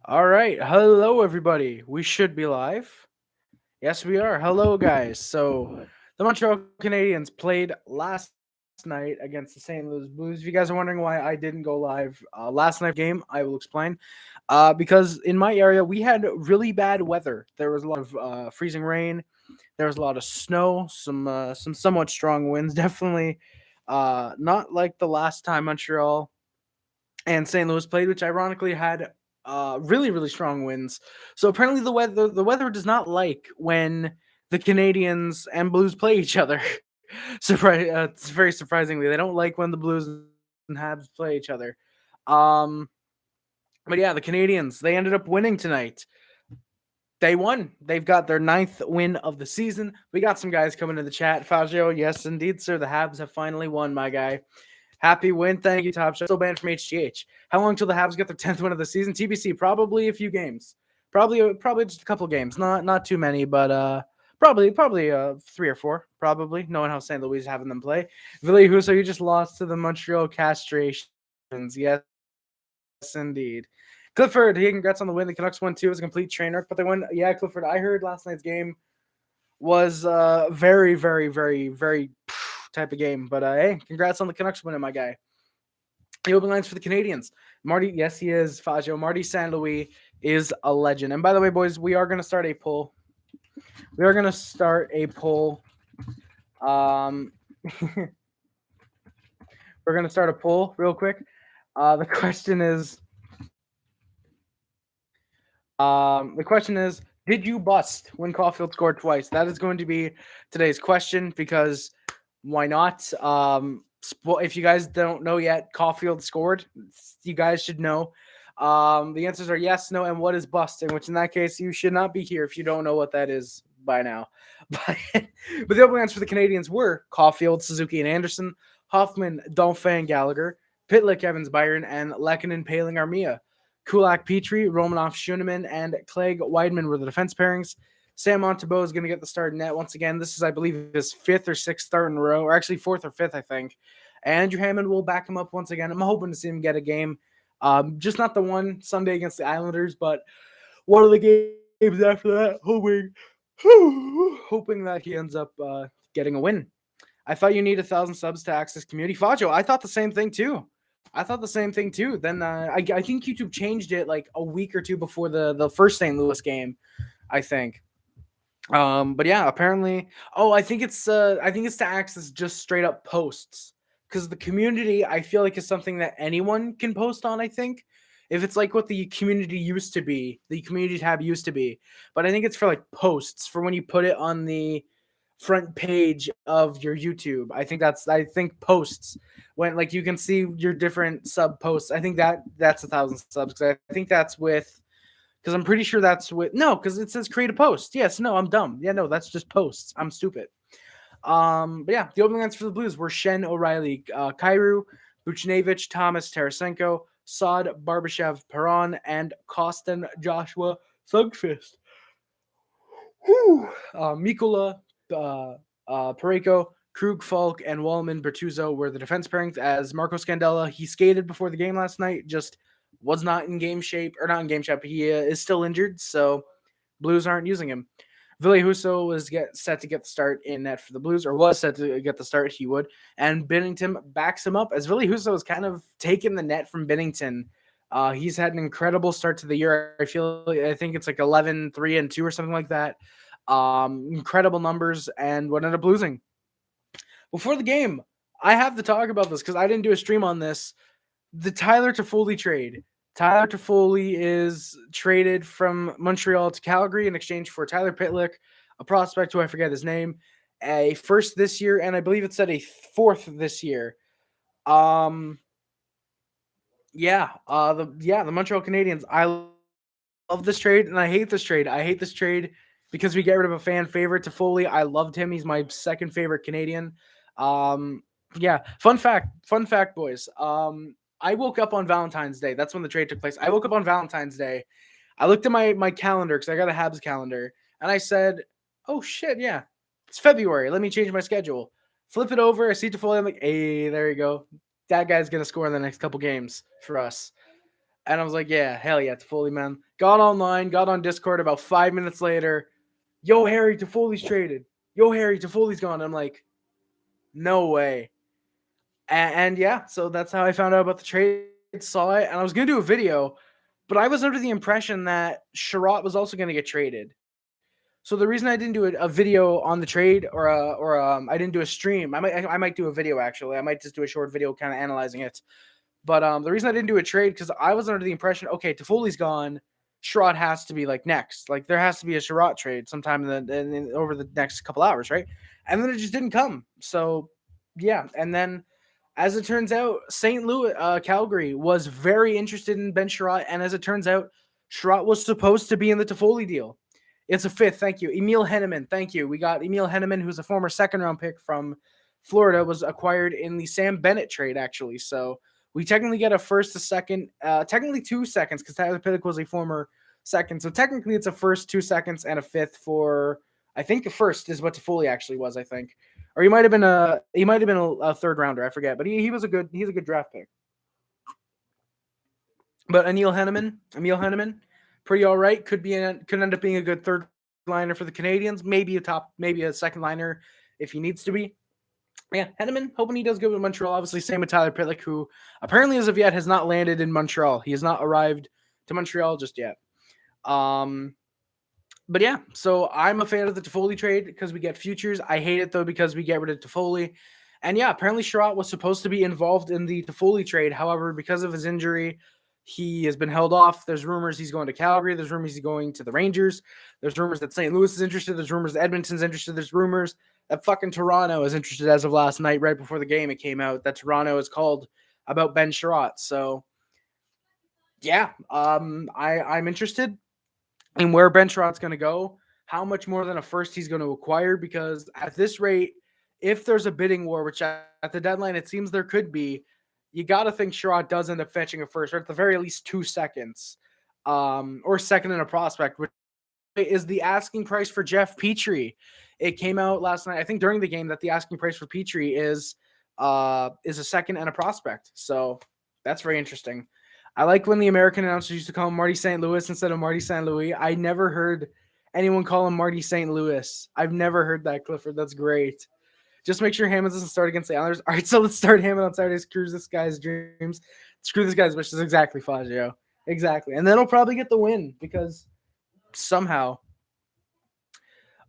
All right. Hello, everybody. We should be live. Yes, we are. Hello, guys. So, the Montreal Canadiens played last night against the St. Louis Blues. If you guys are wondering why I didn't go live last night's game, I will explain. Because in my area, we had really bad weather. There was a lot of freezing rain. There was a lot of snow. Some somewhat strong winds. Definitely, not like the last time Montreal and St. Louis played, which ironically had really strong winds. So apparently the weather does not like when the Canadians and Blues play each other. It's very surprisingly they don't like when the Blues and Habs play each other. Um, but yeah, the Canadians they ended up winning tonight. They won. They've got their ninth win of the season. We got some guys coming in the chat. Fazio, yes, indeed, sir. The Habs have finally won, my guy. Happy win. Thank you, Top Shot. Still banned from HGH. How long till the Habs get their 10th win of the season? TBC, probably a few games. Probably just a couple games. Not too many, but probably 3 or 4, probably, knowing how St. Louis is having them play. Ville Husso, you just lost to the Montreal Castrations. Yes, indeed. Clifford, he congrats on the win. The Canucks won too. It was a complete train wreck, but they won. Yeah, Clifford, I heard last night's game was very type of game. But hey, congrats on the Canucks winning, my guy. The open lines for the Canadians. Marty, yes, he is. Fazio. Marty St. Louis is a legend. And by the way, boys, we are going to start a poll. We are going to start a poll. Um, we're going to start a poll real quick. The question is, did you bust when Caufield scored twice? That is going to be today's question because why not? If you guys don't know yet, Caufield scored. You guys should know. The answers are yes, no, and what is busting, which in that case, you should not be here if you don't know what that is by now. But the opening lines for the Canadians were Caufield, Suzuki, and Anderson, Hoffman, Dauphin, Gallagher, Pitlick, Evans, Byron, and Lehkonen, Paling, Armia. Kulak, Petrie, Romanov, Schuneman, and Clegg Weidman were the defense pairings. Sam Montembeault is going to get the start in net once again. This is, I believe, his fifth or sixth start in a row, or actually fourth or fifth, I think. And Andrew Hammond will back him up once again. I'm hoping to see him get a game. Just not the one Sunday against the Islanders, but one of the games after that, hoping that he ends up getting a win. I thought you need 1,000 subs to access community. Fajo, I thought the same thing too. Then I think YouTube changed it like a week or two before the first St. Louis game, I think. But yeah, apparently, I think it's to access just straight up posts because the community I feel like is something that anyone can post on. I think if it's like what the community used to be, the community tab used to be, but I think it's for like posts for when you put it on the front page of your YouTube. I think posts when like you can see your different sub posts. I think that's 1,000 subs because I think that's with because I'm pretty sure that's with no, because it says create a post. Yes, no, I'm dumb. Yeah, no, that's just posts. I'm stupid. But yeah, the opening lines for the Blues were Shen, O'Reilly, Kairu, Buchnevich, Thomas, Tarasenko, Sod, Barbashev, Perron, and Kostin Joshua Sugfist. Mikola, Pareko, Krug, Falk, and Wallman Bertuzzo were the defense pairings. As Marco Scandella, he skated before the game last night, just was not in game shape, or not in game shape. He is still injured, so Blues aren't using him. Ville Husso was set to get the start in net for the Blues, or was set to get the start. He would, and Binnington backs him up as Ville Husso has kind of taken the net from Binnington. He's had an incredible start to the year. I think it's like 11-3-2 or something like that. Incredible numbers, and what ended up losing. Before the game, I have to talk about this because I didn't do a stream on this. The Tyler Toffoli trade. Tyler Toffoli is traded from Montreal to Calgary in exchange for Tyler Pitlick, a prospect who I forget his name, a first this year, and I believe it said a fourth this year. The Montreal Canadiens. I love this trade and I hate this trade. I hate this trade because we get rid of a fan favorite, Toffoli. I loved him. He's my second favorite Canadian. Yeah. Fun fact, boys. I woke up on Valentine's Day. That's when the trade took place. I woke up on Valentine's Day. I looked at my calendar because I got a Habs calendar, and I said, "Oh shit, yeah, it's February. Let me change my schedule." Flip it over. I see Toffoli. I'm like, "Hey, there you go. That guy's gonna score in the next couple games for us." And I was like, yeah, hell yeah, Toffoli, man. Got online, got on Discord about 5 minutes later. Yo, Harry, Toffoli's traded. Yo, Harry, Toffoli's gone. I'm like, no way. And yeah, so that's how I found out about the trade. Saw it, and I was going to do a video, but I was under the impression that Sherratt was also going to get traded. So the reason I didn't do a video on the trade or I didn't do a stream, I might do a video actually. I might just do a short video kind of analyzing it. But the reason I didn't do a trade because I was under the impression, okay, Toffoli's gone, Sherratt has to be like next. Like there has to be a Sherratt trade sometime over the next couple hours, right? And then it just didn't come. So yeah, and then as it turns out, St. Louis, Calgary was very interested in Ben Sherratt, and as it turns out, Sherratt was supposed to be in the Toffoli deal. It's a fifth. Thank you. Emil Henneman. Thank you. We got Emil Henneman, who's a former second-round pick from Florida, was acquired in the Sam Bennett trade, actually. So we technically get a first, a second, technically 2 seconds, because Tyler Pitlick was a former second. So technically it's a first, 2 seconds, and a fifth for, I think the first is what Toffoli actually was, I think. Or he might have been a third rounder, I forget. But he's a good draft pick. But Emil Henneman, pretty all right. Could end up being a good third liner for the Canadiens. Maybe a second liner if he needs to be. Yeah, Henneman, hoping he does good with Montreal. Obviously, same with Tyler Pitlick, who apparently as of yet has not landed in Montreal. He has not arrived to Montreal just yet. But yeah, so I'm a fan of the Toffoli trade because we get futures. I hate it though because we get rid of Toffoli. And yeah, apparently Sherratt was supposed to be involved in the Toffoli trade. However, because of his injury, he has been held off. There's rumors he's going to Calgary. There's rumors he's going to the Rangers. There's rumors that St. Louis is interested. There's rumors that Edmonton's interested. There's rumors that fucking Toronto is interested as of last night, right before the game. It came out that Toronto is called about Ben Sherratt. So yeah, I'm interested in where Ben Sherratt's going to go, how much more than a first he's going to acquire, because at this rate, if there's a bidding war, which at the deadline it seems there could be, you got to think Sherratt does end up fetching a first, or at the very least 2 seconds, or second in a prospect, which is the asking price for Jeff Petrie. It came out last night, I think during the game, that the asking price for Petrie is a second and a prospect. So that's very interesting. I like when the American announcers used to call him Marty St. Louis instead of Marty St. Louis. I never heard anyone call him Marty St. Louis. I've never heard that, Clifford. That's great. Just make sure Hammond doesn't start against the Islanders. All right, so let's start Hammond on Saturday. Screw this guy's dreams. Screw this guy's wishes. Exactly, Fazio. Exactly. And then he'll probably get the win because somehow.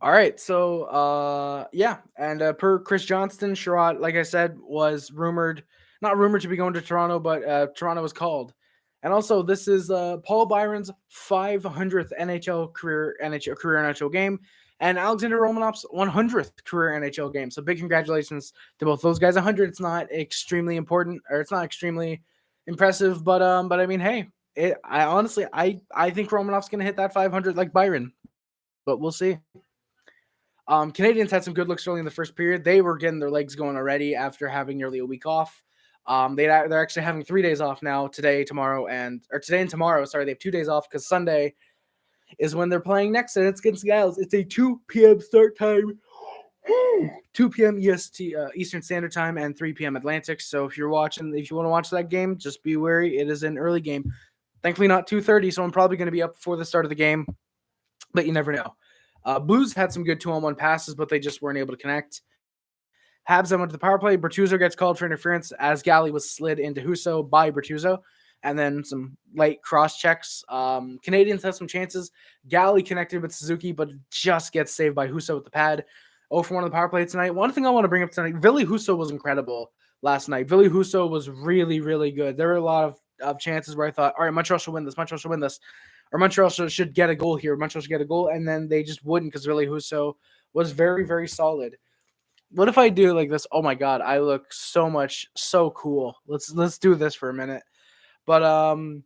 All right, so yeah, and per Chris Johnston, Sherratt, like I said, was not rumored to be going to Toronto, but Toronto was called. And also, this is Paul Byron's 500th career NHL game, and Alexander Romanov's 100th career NHL game. So big congratulations to both those guys. 100, it's not extremely important, or it's not extremely impressive, but I mean, hey, I honestly think Romanov's gonna hit that 500 like Byron, but we'll see. Canadiens had some good looks early in the first period. They were getting their legs going already after having nearly a week off. They're actually having 3 days off now, today and tomorrow. Sorry, they have 2 days off because Sunday is when they're playing next, and it's against the Isles. It's a 2 p.m. start time, 2 p.m. EST Eastern Standard Time, and 3 p.m. Atlantic. So if you want to watch that game, just be wary. It is an early game. Thankfully, not 2:30, so I'm probably going to be up before the start of the game, but you never know. Blues had some good 2-on-1 passes, but they just weren't able to connect. Habs then went to the power play. Bertuzzo gets called for interference as Galley was slid into Husso by Bertuzzo, and then some light cross checks. Canadiens have some chances. Galley connected with Suzuki, but just gets saved by Husso with the pad. 0 for 1 on the power play tonight. One thing I want to bring up tonight, Ville Husso was incredible last night. Ville Husso was really, really good. There were a lot of chances where I thought, all right, Montreal should win this. Or Montreal should get a goal here. Montreal should get a goal, and then they just wouldn't because Ville Husso was very, very solid. What if I do like this? Oh my God, I look so cool. Let's do this for a minute. But 0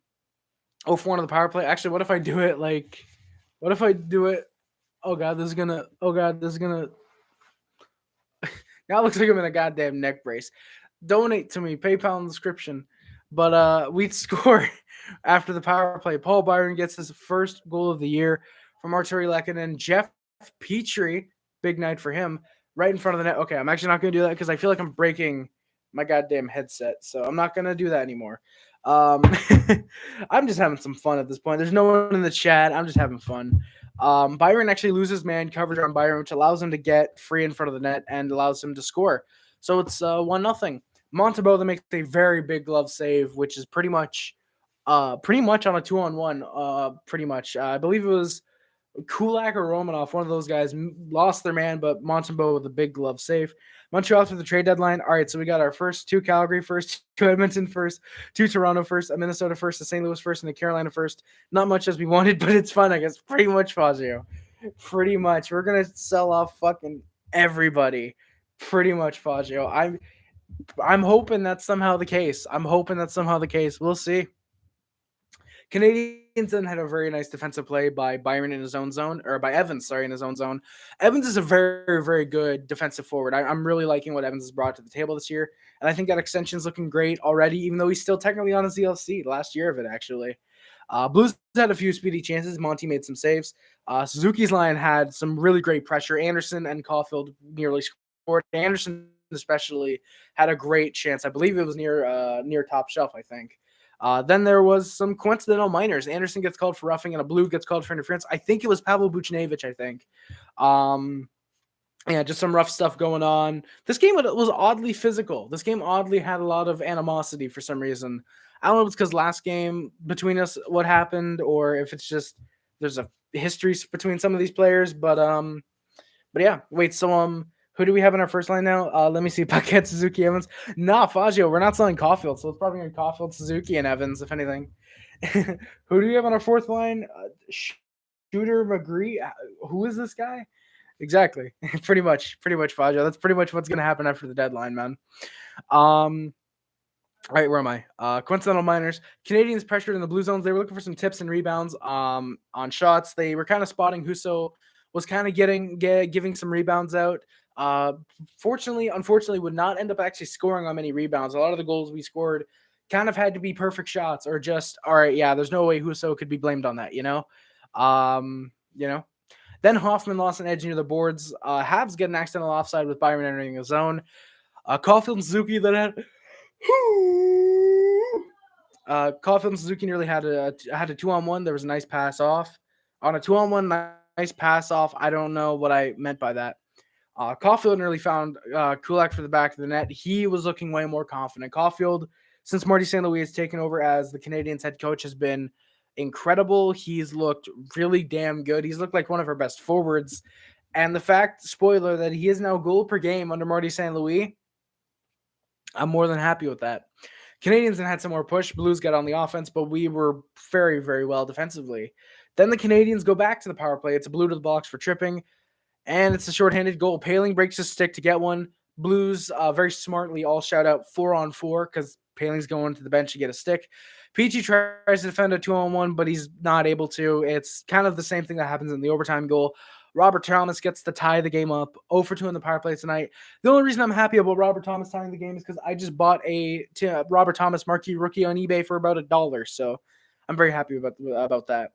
for 1 on the power play. Actually, what if I do it? Oh God, this is gonna. Now it looks like I'm in a goddamn neck brace. Donate to me, PayPal in the description. But we'd score after the power play. Paul Byron gets his first goal of the year from Artturi Lehkonen. Jeff Petrie, big night for him, right in front of the net. Okay, I'm actually not going to do that because I feel like I'm breaking my goddamn headset, so I'm not going to do that anymore. Um, I'm just having some fun at this point. There's no one in the chat. I'm just having fun. Byron actually loses man coverage on Byron, which allows him to get free in front of the net and allows him to score. So it's 1-0. Montembeau that makes a very big glove save, which is pretty much on a 2-on-1. Pretty much. I believe it was Kulak or Romanov, one of those guys lost their man, but Montembeau with a big glove save. Montreal through the trade deadline. All right, so we got our first two Calgary first, two Edmonton first, two Toronto first, a Minnesota first, a St. Louis first, and a Carolina first. Not much as we wanted, but it's fun, I guess. Pretty much, Fazio. Pretty much. We're going to sell off fucking everybody. Pretty much, Fazio. I'm hoping that's somehow the case. We'll see. Canadiens then had a very nice defensive play by Byron in his own zone, or by Evans, sorry, in his own zone. Evans is a very, very good defensive forward. I'm really liking what Evans has brought to the table this year, and I think that extension's looking great already, even though he's still technically on his DLC, last year of it, actually. Blues had a few speedy chances. Monty made some saves. Suzuki's line had some really great pressure. Anderson and Caufield nearly scored. Anderson especially had a great chance. I believe it was near top shelf, I think. Then there was some coincidental minors. Anderson gets called for roughing and a blue gets called for interference. I think it was Pavel Buchnevich, I think. Yeah, just some rough stuff going on. This game was oddly physical. This game oddly had a lot of animosity for some reason. I don't know if it's because last game between us, what happened, or if it's just there's a history between some of these players. But yeah. Wait, so who do we have in our first line now? Let me see. Paquette, Suzuki, Evans. Nah, Fazio. We're not selling Caufield, so it's probably going to be Caufield, Suzuki, and Evans, if anything. Who do we have on our fourth line? Shooter McGree. Who is this guy? Exactly. pretty much, Fazio. That's pretty much what's going to happen after the deadline, man. All right, where am I? Coincidental minors. Canadiens pressured in the blue zones. They were looking for some tips and rebounds on shots. They were kind of spotting Husso was kind of giving some rebounds out. Unfortunately, would not end up actually scoring on many rebounds. A lot of the goals we scored kind of had to be perfect shots or just, all right, yeah, there's no way Husso could be blamed on that, you know? Then Hoffman lost an edge near the boards. Habs get an accidental offside with Byron entering the zone. Caufield and Suzuki that had Caufield and Suzuki nearly had a 2-on-1. There was a nice pass off. On a 2-on-1, nice pass off. I don't know what I meant by that. Caufield nearly found Kulak for the back of the net. He was looking way more confident. Caufield, since Marty St. Louis has taken over as the Canadiens head coach, has been incredible. He's looked really damn good. He's looked like one of our best forwards. And the fact, spoiler, that he is now goal per game under Marty St. Louis, I'm more than happy with that. Canadiens had some more push. Blues got on the offense, but we were very, very well defensively. Then the Canadiens go back to the power play. It's a blue to the box for tripping, and it's a shorthanded goal. Paling breaks his stick to get one. Blues very smartly all shout out 4-on-4 because Paling's going to the bench to get a stick. Peachy tries to defend a 2-on-1, but he's not able to. It's kind of the same thing that happens in the overtime goal. Robert Thomas gets to tie the game up. 0-for-2 in the power play tonight. The only reason I'm happy about Robert Thomas tying the game is because I just bought a Robert Thomas marquee rookie on eBay for about $1. So I'm very happy about that.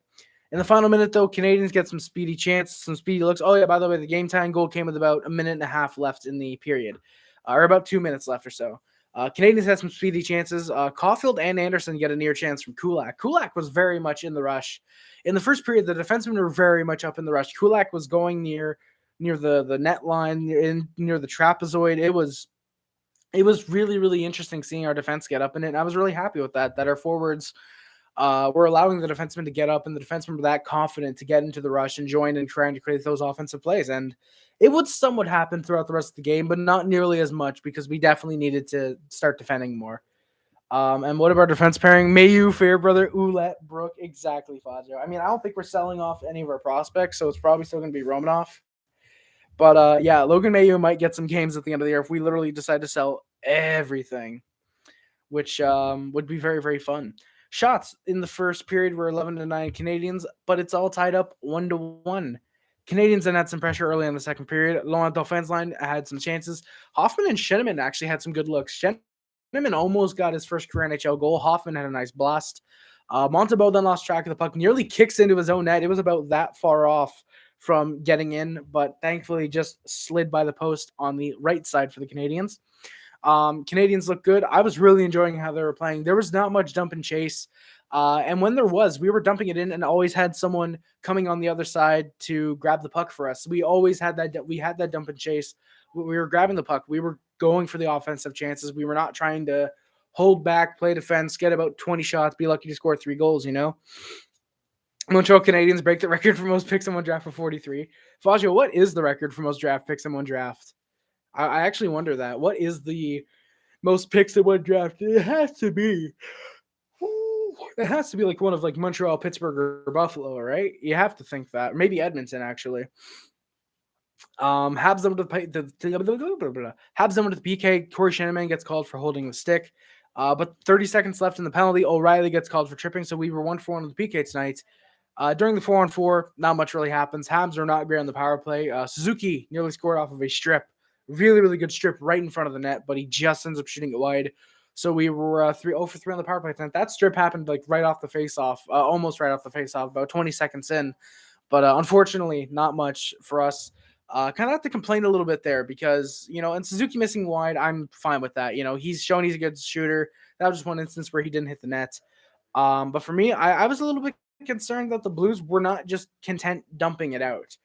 In the final minute, though, Canadiens get some speedy chance, some speedy looks. Oh, yeah, by the way, the game-tying goal came with about a minute and a half left in the period, or about 2 minutes left or so. Canadiens had some speedy chances. Caufield and Anderson get a near chance from Kulak. Kulak was very much in the rush. In the first period, the defensemen were very much up in the rush. Kulak was going near the net line, near the trapezoid. It was really, really interesting seeing our defense get up in it, and I was really happy with that our forwards were allowing the defensemen to get up, and the defensemen were that confident to get into the rush and join in trying to create those offensive plays. And it would somewhat happen throughout the rest of the game, but not nearly as much because we definitely needed to start defending more. And what about our defense pairing? Mayu, Fairbrother, Ouellette, Brooke. Exactly, Fazio. I mean, I don't think we're selling off any of our prospects, so it's probably still going to be Romanoff. But yeah, Logan Mayu might get some games at the end of the year if we literally decide to sell everything, which would be very, very fun. Shots in the first period were 11-9 Canadiens, but it's all tied up 1-1. Canadiens then had some pressure early in the second period. Laurent Dauphin's line had some chances. Hoffman and Scheneman actually had some good looks. Scheneman almost got his first career NHL goal. Hoffman had a nice blast. Montembeau then lost track of the puck, nearly kicks into his own net. It was about that far off from getting in, but thankfully just slid by the post on the right side for the Canadiens. Canadians look good. I was really enjoying how they were playing. There was not much dump and chase. And when there was, we were dumping it in and always had someone coming on the other side to grab the puck for us. We always had that. We had that dump and chase. We were grabbing the puck. We were going for the offensive chances. We were not trying to hold back, play defense, get about 20 shots, be lucky to score 3 goals, Montreal Canadiens break the record for most picks in one draft for 43. Fazio, what is the record for most draft picks in one draft? I actually wonder that. What is the most picks in one draft? It has to be. It has to be like one of like Montreal, Pittsburgh, or Buffalo, right? You have to think that. Maybe Edmonton, actually. Habs them with the PK. Corey Shannon gets called for holding the stick. But 30 seconds left in the penalty. O'Reilly gets called for tripping, so we were 1-for-1 on the PK tonight. During the 4-on-4, not much really happens. Habs are not great on the power play. Suzuki nearly scored off of a strip. Really, really good strip right in front of the net, but he just ends up shooting it wide. So we were 3-0-for-3 on the power play tonight. That strip happened like right off the face-off, almost right off the face-off, about 20 seconds in. But unfortunately, not much for us. Kind of have to complain a little bit there because, and Suzuki missing wide, I'm fine with that. He's shown he's a good shooter. That was just one instance where he didn't hit the net. But for me, I was a little bit concerned that the Blues were not just content dumping it out.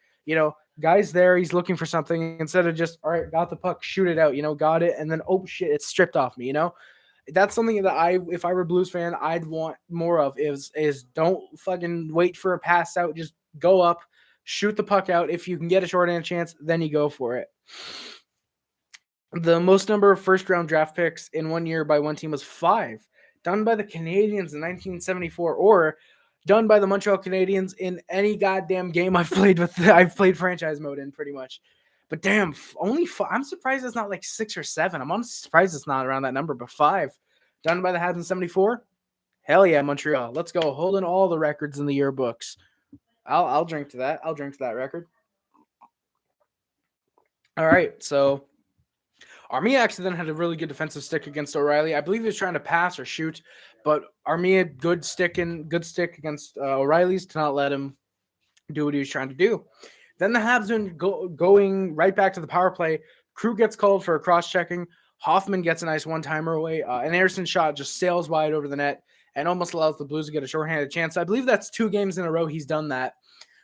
Guy's there, he's looking for something instead of just, all right, got the puck, shoot it out, got it, and then, oh shit, it's stripped off me, That's something that if I were a Blues fan, I'd want more of is don't fucking wait for a pass out, just go up, shoot the puck out. If you can get a shorthand chance, then you go for it. The most number of first-round draft picks in 1 year by one team was 5, done by the Canadiens in 1974, or done by the Montreal Canadiens in any goddamn game I've played with. I've played franchise mode in pretty much. But damn, only 5. I'm surprised it's not like 6 or 7. I'm honestly surprised it's not around that number, but 5 done by the Habs in 74. Hell yeah, Montreal. Let's go. Holding all the records in the yearbooks. I'll drink to that. I'll drink to that record. All right, so Armia actually then had a really good defensive stick against O'Reilly. I believe he was trying to pass or shoot, but Armia good stick against O'Reilly's to not let him do what he was trying to do. Then the Habs going right back to the power play. Crew gets called for a cross-checking. Hoffman gets a nice one-timer away. An Anderson shot just sails wide over the net and almost allows the Blues to get a shorthanded chance. I believe that's 2 games in a row he's done that,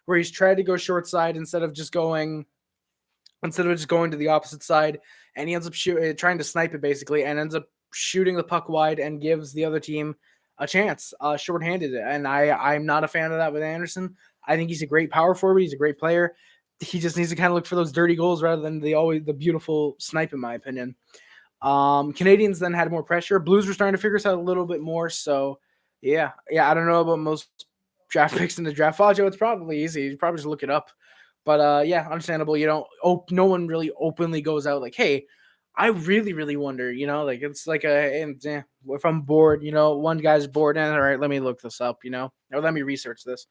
where he's tried to go short side instead of just going to the opposite side, and he ends up trying to snipe it basically, and ends up shooting the puck wide and gives the other team a chance, shorthanded. And I'm not a fan of that with Anderson. I think he's a great power forward. He's a great player. He just needs to kind of look for those dirty goals rather than the beautiful snipe, in my opinion. Canadians then had more pressure. Blues were starting to figure this out a little bit more. So, yeah. I don't know about most draft picks in the draft. Fajo, it's probably easy. You probably just look it up. But, yeah, understandable. No one really openly goes out like, hey, I really, really wonder, like it's like if I'm bored, one guy's bored, and all right, let me look this up, or let me research this.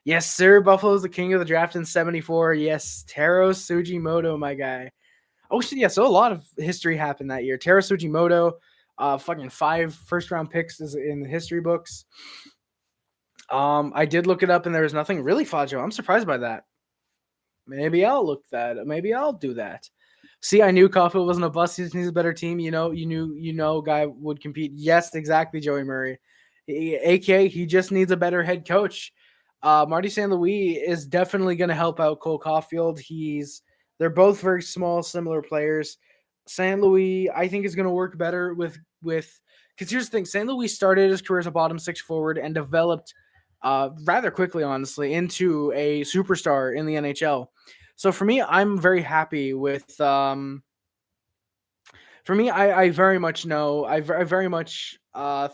Yes, sir. Buffalo's the king of the draft in 74. Yes, Taro Sugimoto, my guy. Oh, shit, yeah. So a lot of history happened that year. Taro Sugimoto, fucking 5 first-round picks is in the history books. I did look it up, and there was nothing really, Fajo. I'm surprised by that. Maybe I'll look that. Maybe I'll do that. See, I knew Caufield wasn't a bust. He just needs a better team. You knew guy would compete. Yes, exactly, Joey Murray. AKA, he just needs a better head coach. Marty St. Louis is definitely going to help out Cole Caufield. They're both very small, similar players. St. Louis, I think, is going to work better with because here's the thing. St. Louis started his career as a bottom 6 forward and developed rather quickly, honestly, into a superstar in the NHL. So for me, I'm very happy with. For me, I very much know. I very much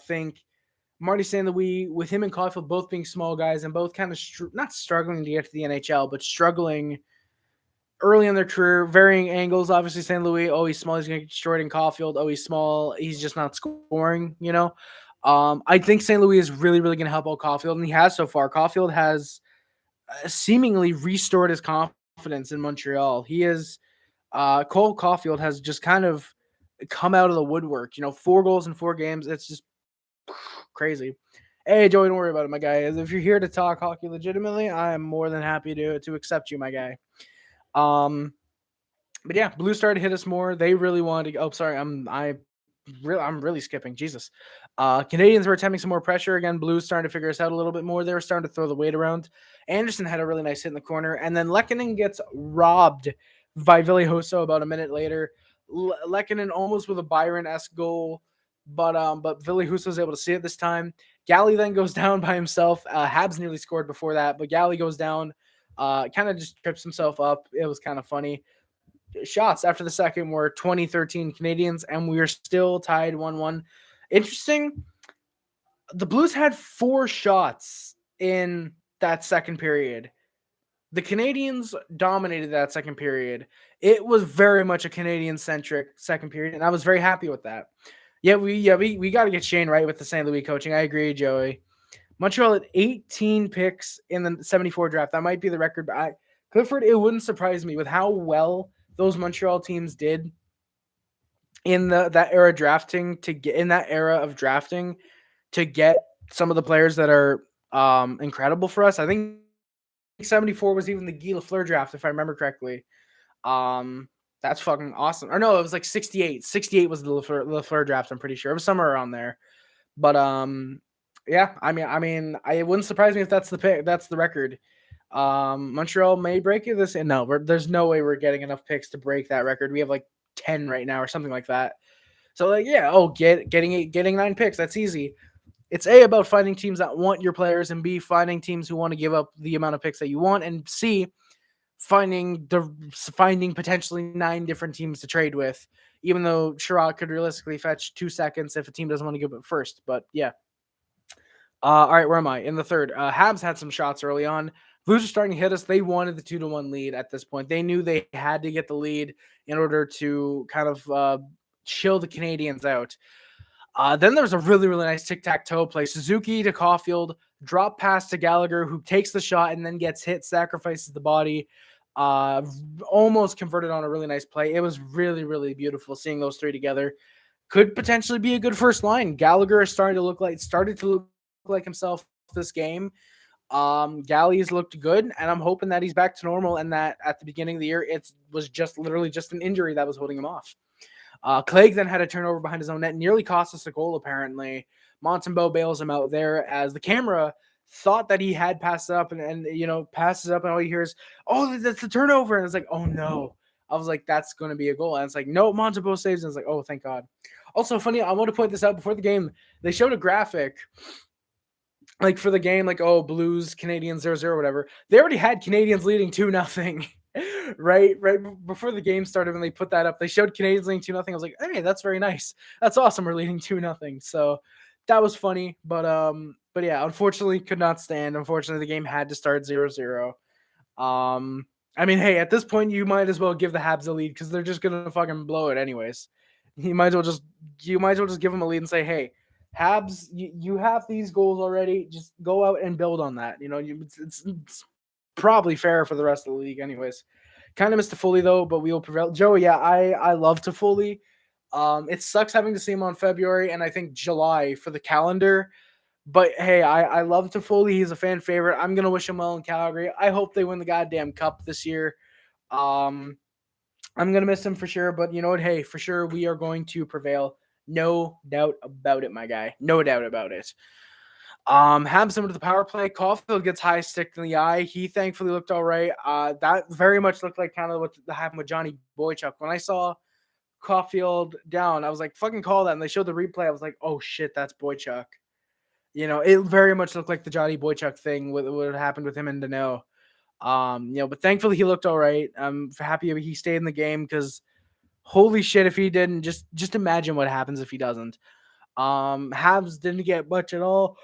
think Marty St. Louis, with him and Caufield both being small guys and both kind of not struggling to get to the NHL, but struggling early in their career, varying angles. Obviously, St. Louis, oh, he's small, he's going to get destroyed. In Caufield, oh, he's small, he's just not scoring. I think St. Louis is really, really going to help out Caufield, and he has so far. Caufield has seemingly restored his confidence in Montreal. He is Cole Caufield has just kind of come out of the woodwork. 4 goals in 4 games. It's just crazy. Hey, Joey, don't worry about it, my guy. If you're here to talk hockey legitimately, I am more than happy to accept you, my guy. But yeah, Blues started to hit us more. They really wanted to. Oh, sorry, I'm really skipping. Jesus. Canadians were attempting some more pressure again. Blues starting to figure us out a little bit more. They were starting to throw the weight around. Anderson had a really nice hit in the corner, and then Lehkonen gets robbed by Ville Hosso about a minute later. Lehkonen almost with a Byron-esque goal, but Ville Hosso was able to see it this time. Galley then goes down by himself. Habs nearly scored before that, but Galley goes down. Kind of just trips himself up. It was kind of funny. Shots after the second were 2013 Canadians, and we are still tied 1-1. Interesting. The Blues had 4 shots in that second period. The Canadians dominated that second period. It was very much a Canadian centric second period, and I was very happy with that. We got to get Shane right with the St. Louis coaching. I agree, Joey. Montreal had 18 picks in the 74 draft. That might be the record, but Clifford, it wouldn't surprise me with how well those Montreal teams did in that era drafting to get in that era of drafting to get some of the players that are incredible for us. I think 74 was even the Guy Lafleur draft, if I remember correctly. That's fucking awesome. Or no, it was like 68. 68 was the Lafleur draft, I'm pretty sure. It was somewhere around there. But yeah, it wouldn't surprise me if that's the pick. That's the record. Montreal may break it this, and no, there's no way we're getting enough picks to break that record. We have like 10 right now or something like that. So like, yeah, getting 9 picks, that's easy. It's A, about finding teams that want your players, and B, finding teams who want to give up the amount of picks that you want, and C, finding potentially 9 different teams to trade with, even though Sherrod could realistically fetch 2 seconds if a team doesn't want to give it first. But yeah. All right, where am I? In the third. Habs had some shots early on. Blues are starting to hit us. They wanted the 2-1 lead at this point. They knew they had to get the lead in order to kind of chill the Canadians out. Then there's a really, really nice tic-tac-toe play. Suzuki to Caufield, drop pass to Gallagher, who takes the shot and then gets hit, sacrifices the body. Almost converted on a really nice play. It was really, really beautiful seeing those 3 together. Could potentially be a good first line. Gallagher is started to look like himself this game. Galley's looked good, and I'm hoping that he's back to normal and that at the beginning of the year it was just literally just an injury that was holding him off. Clegg then had a turnover behind his own net, nearly cost us a goal apparently. Montembeault bails him out there as the camera thought that he had passed it up and passes up, and all you hear is, oh, that's the turnover, and it's like, oh no. I was like, that's going to be a goal, and it's like, no, Montembeault saves, and it's like, oh, thank God. Also funny, I want to point this out before the game. They showed a graphic like for the game, like, oh, Blues, Canadians 0-0, whatever. They already had Canadians leading 2-0. right before the game started, when they put that up, they showed Canadians leading 2-0. I was like, hey, that's very nice. That's awesome. We're leading 2-0. So that was funny. But yeah, unfortunately could not stand. Unfortunately, the game had to start 0-0. I mean, hey, at this point, you might as well give the Habs a lead because they're just gonna fucking blow it anyways. You might as well just give them a lead and say, hey, Habs, you have these goals already. Just go out and build on that. It's probably fair for the rest of the league anyways. Kind of missed Toffoli though, but we will prevail. Joey, yeah, I love Toffoli. It sucks having to see him on February and I think July for the calendar. But hey, I love Toffoli. He's a fan favorite. I'm gonna wish him well in Calgary. I hope they win the goddamn cup this year. I'm gonna miss him for sure, but you know what? Hey, for sure we are going to prevail. No doubt about it, my guy. No doubt about it. Habs him to the power play. Caufield gets high stick in the eye. He thankfully looked all right. That very much looked like kind of what happened with Johnny Boychuk. When I saw Caufield down, I was like, fucking call that. And they showed the replay. I was like, oh shit, that's Boychuk. It very much looked like the Johnny Boychuk thing, what happened with him and Dano. But thankfully he looked all right. I'm happy he stayed in the game because holy shit, if he didn't, just imagine what happens if he doesn't. Habs didn't get much at all.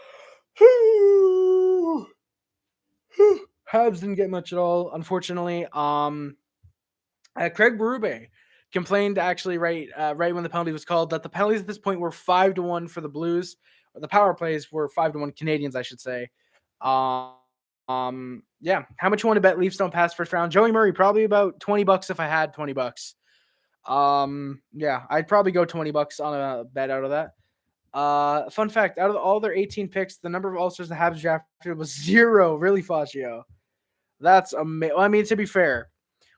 Habs didn't get much at all, unfortunately. Craig Berube complained actually right when the penalty was called that the penalties at this point were 5-1 for the Blues. Or the power plays were 5-1 Canadians, I should say. Yeah. How much you want to bet Leafs don't pass first round? Joey Murray, probably about $20 if I had $20. Yeah, I'd probably go $20 on a bet out of that. Fun fact, out of all their 18 picks, the number of All-Stars the Habs drafted was 0. Really, Fazio. That's amazing. I mean, to be fair,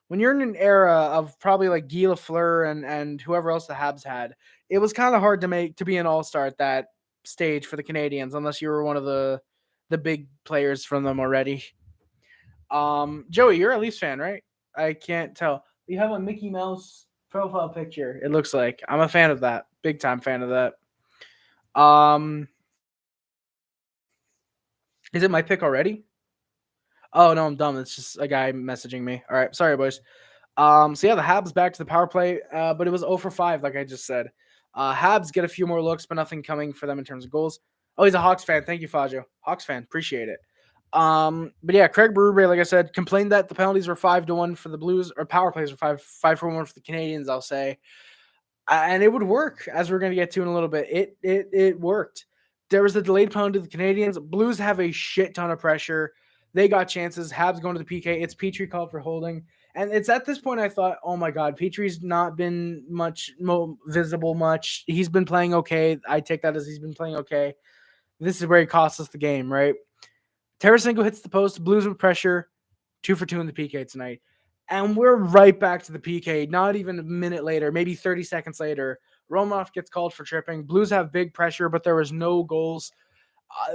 when you're in an era of probably like Guy Lafleur and whoever else the Habs had, it was kind of hard to be an all-star at that stage for the Canadians unless you were one of the big players from them already. Joey, you're a Leafs fan, right? I can't tell. You have a Mickey Mouse profile picture. It looks like I'm a fan of that. Big time fan of that. Is it my pick already? Oh no, I'm dumb. It's just a guy messaging me. All right, sorry, boys. So yeah, the Habs back to the power play, but it was 0 for 5, like I just said. Habs get a few more looks, but nothing coming for them in terms of goals. Oh, he's a Hawks fan. Thank you, Fajo. Hawks fan. Appreciate it. But yeah, Craig Berube, like I said, complained that the penalties were 5-1 for the Blues, or power plays were 5-1 for the Canadians, I'll say. And it would work, as we're going to get to in a little bit. It worked. There was a delayed penalty to the Canadians. Blues have a shit ton of pressure. They got chances. Habs going to the PK. It's Petrie called for holding. And it's at this point I thought, oh my God, Petrie's not been visible much. He's been playing okay. I take that as he's been playing okay. This is where he costs us the game, right? Tarasenko hits the post. Blues with pressure. 2 for 2 in the PK tonight. And we're right back to the PK. Not even a minute later, maybe 30 seconds later, Romanov gets called for tripping. Blues have big pressure, but there was no goals.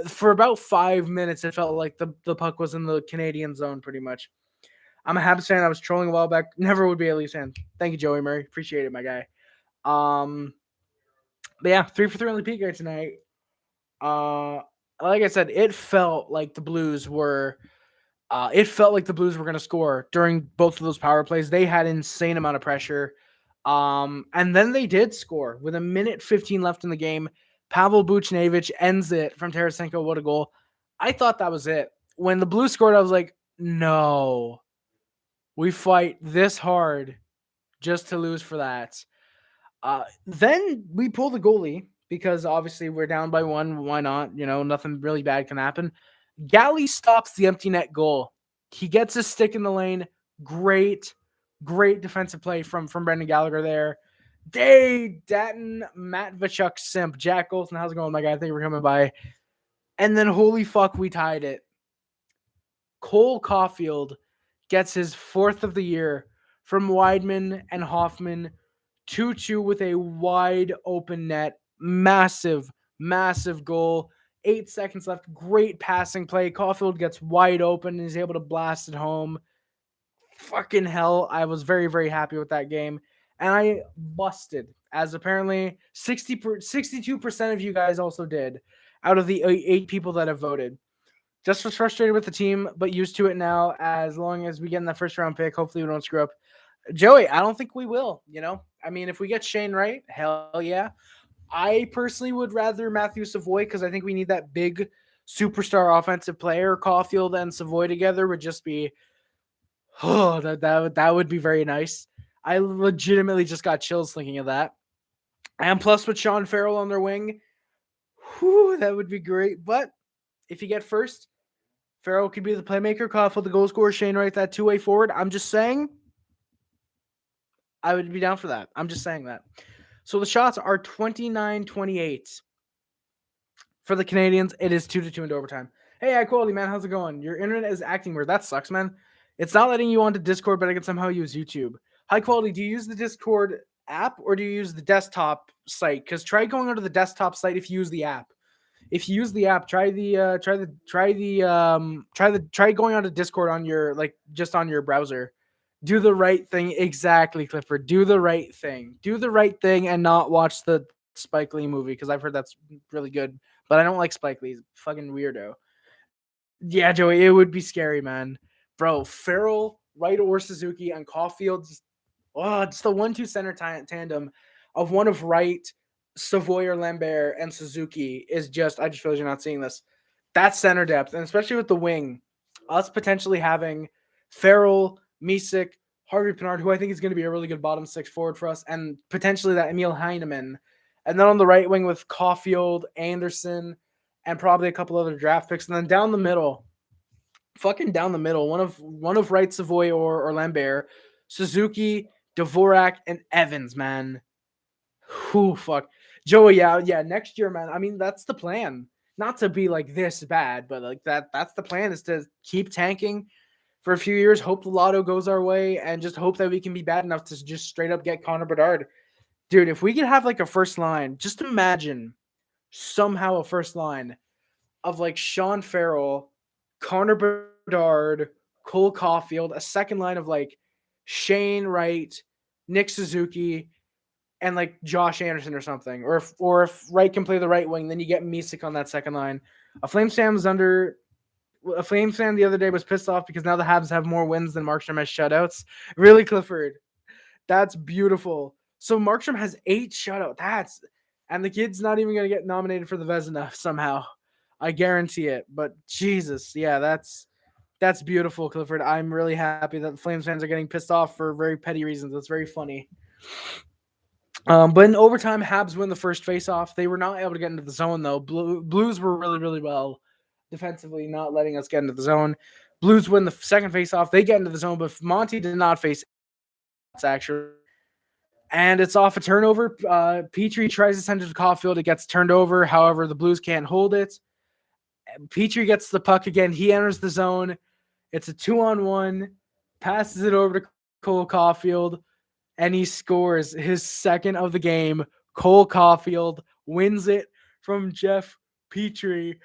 For about 5 minutes, it felt like the puck was in the Canadian zone pretty much. I'm a Habs fan. I was trolling a while back. Never would be a Leafs fan. Thank you, Joey Murray. Appreciate it, my guy. But yeah, 3 for 3 on the PK tonight. Like I said, it felt like the Blues were going to score during both of those power plays. They had insane amount of pressure. And then they did score with a minute 15 left in the game. Pavel Buchnevich ends it from Tarasenko. What a goal. I thought that was it. When the Blues scored, I was like, no, we fight this hard just to lose for that. Then we pull the goalie because obviously we're down by 1. Why not? Nothing really bad can happen. Galley stops the empty net goal. He gets his stick in the lane. Great defensive play from Brendan Gallagher there. Day Datton, Matt Vachuk, Simp, Jack Olson. How's it going, my guy? Thank you for coming by. And then holy fuck, we tied it. Cole Caufield gets his 4th of the year from Weidman and Hoffman. 2-2 with a wide open net. Massive goal. 8 seconds left. Great passing play. Caufield gets wide open and is able to blast it home. Fucking hell. I was very, very happy with that game. And I busted, as apparently 62% of you guys also did, out of the 8 people that have voted. Just was frustrated with the team, but used to it now. As long as we get in that first round pick, hopefully we don't screw up. Joey, I don't think we will, I mean, if we get Shane Wright, hell yeah. I personally would rather Matthew Savoy because I think we need that big superstar offensive player. Caufield and Savoy together would just be, that would be very nice. I legitimately just got chills thinking of that. And plus with Sean Farrell on their wing, that would be great. But if you get first, Farrell could be the playmaker, Caufield the goal scorer, Shane Wright that two-way forward. I'm just saying, I would be down for that. I'm just saying that. So the shots are 29-28 for the Canadians. It is 2-2 into overtime. Hey, high quality man, how's it going? Your internet is acting weird. That sucks, man. It's not letting you onto Discord, but I can somehow use YouTube. High quality, do you use the Discord app or do you use the desktop site? Because try going onto the desktop site if you use the app. If you use the app, try going onto Discord on your just on your browser. Do the right thing. Exactly, Clifford. Do the right thing. Do the right thing and not watch the Spike Lee movie because I've heard that's really good. But I don't like Spike Lee. He's a fucking weirdo. Yeah, Joey, it would be scary, man. Bro, Farrell, Wright or Suzuki, and Caufield, just the 1-2 center tandem of one of Wright, Savoy or Lambert, and Suzuki is just, I just realized you're not seeing this. That's center depth, and especially with the wing, us potentially having Farrell, Misek, Harvey Pinard, who I think is going to be a really good bottom six forward for us, and potentially that Emil Heineman. And then on the right wing with Caufield, Anderson, and probably a couple other draft picks. And then down the middle, one of Wright, Savoy, or Lambert, Suzuki, Dvorak, and Evans, man. Whew, fuck. Joey, yeah, next year, man. I mean, that's the plan. Not to be like this bad, but like that's the plan is to keep tanking, for a few years. Hope the lotto goes our way, and just hope that we can be bad enough to just straight up get Connor Bedard. Dude, if we could have like a first line, just imagine somehow a first line of like Sean Farrell, Connor Bedard, Cole Caufield, a second line of like Shane Wright, Nick Suzuki, and like Josh Anderson or something. Or if Wright can play the right wing, then you get Misek on that second line. A Flames fan the other day was pissed off because now the Habs have more wins than Markstrom has shutouts. Really, Clifford? That's beautiful. So Markstrom has 8 shutouts. And the kid's not even going to get nominated for the Vezina somehow. I guarantee it. But Jesus, yeah, that's beautiful, Clifford. I'm really happy that the Flames fans are getting pissed off for very petty reasons. That's very funny. But in overtime, Habs win the first faceoff. They were not able to get into the zone, though. Blues were really, really well defensively, not letting us get into the zone. Blues win the second faceoff. They get into the zone, but Monty did not face actually. And it's off a turnover. Petrie tries to send it to Caufield. It gets turned over. However, the Blues can't hold it. Petrie gets the puck again. He enters the zone. It's a 2-on-1. Passes it over to Cole Caufield. And he scores his second of the game. Cole Caufield wins it from Jeff Petrie.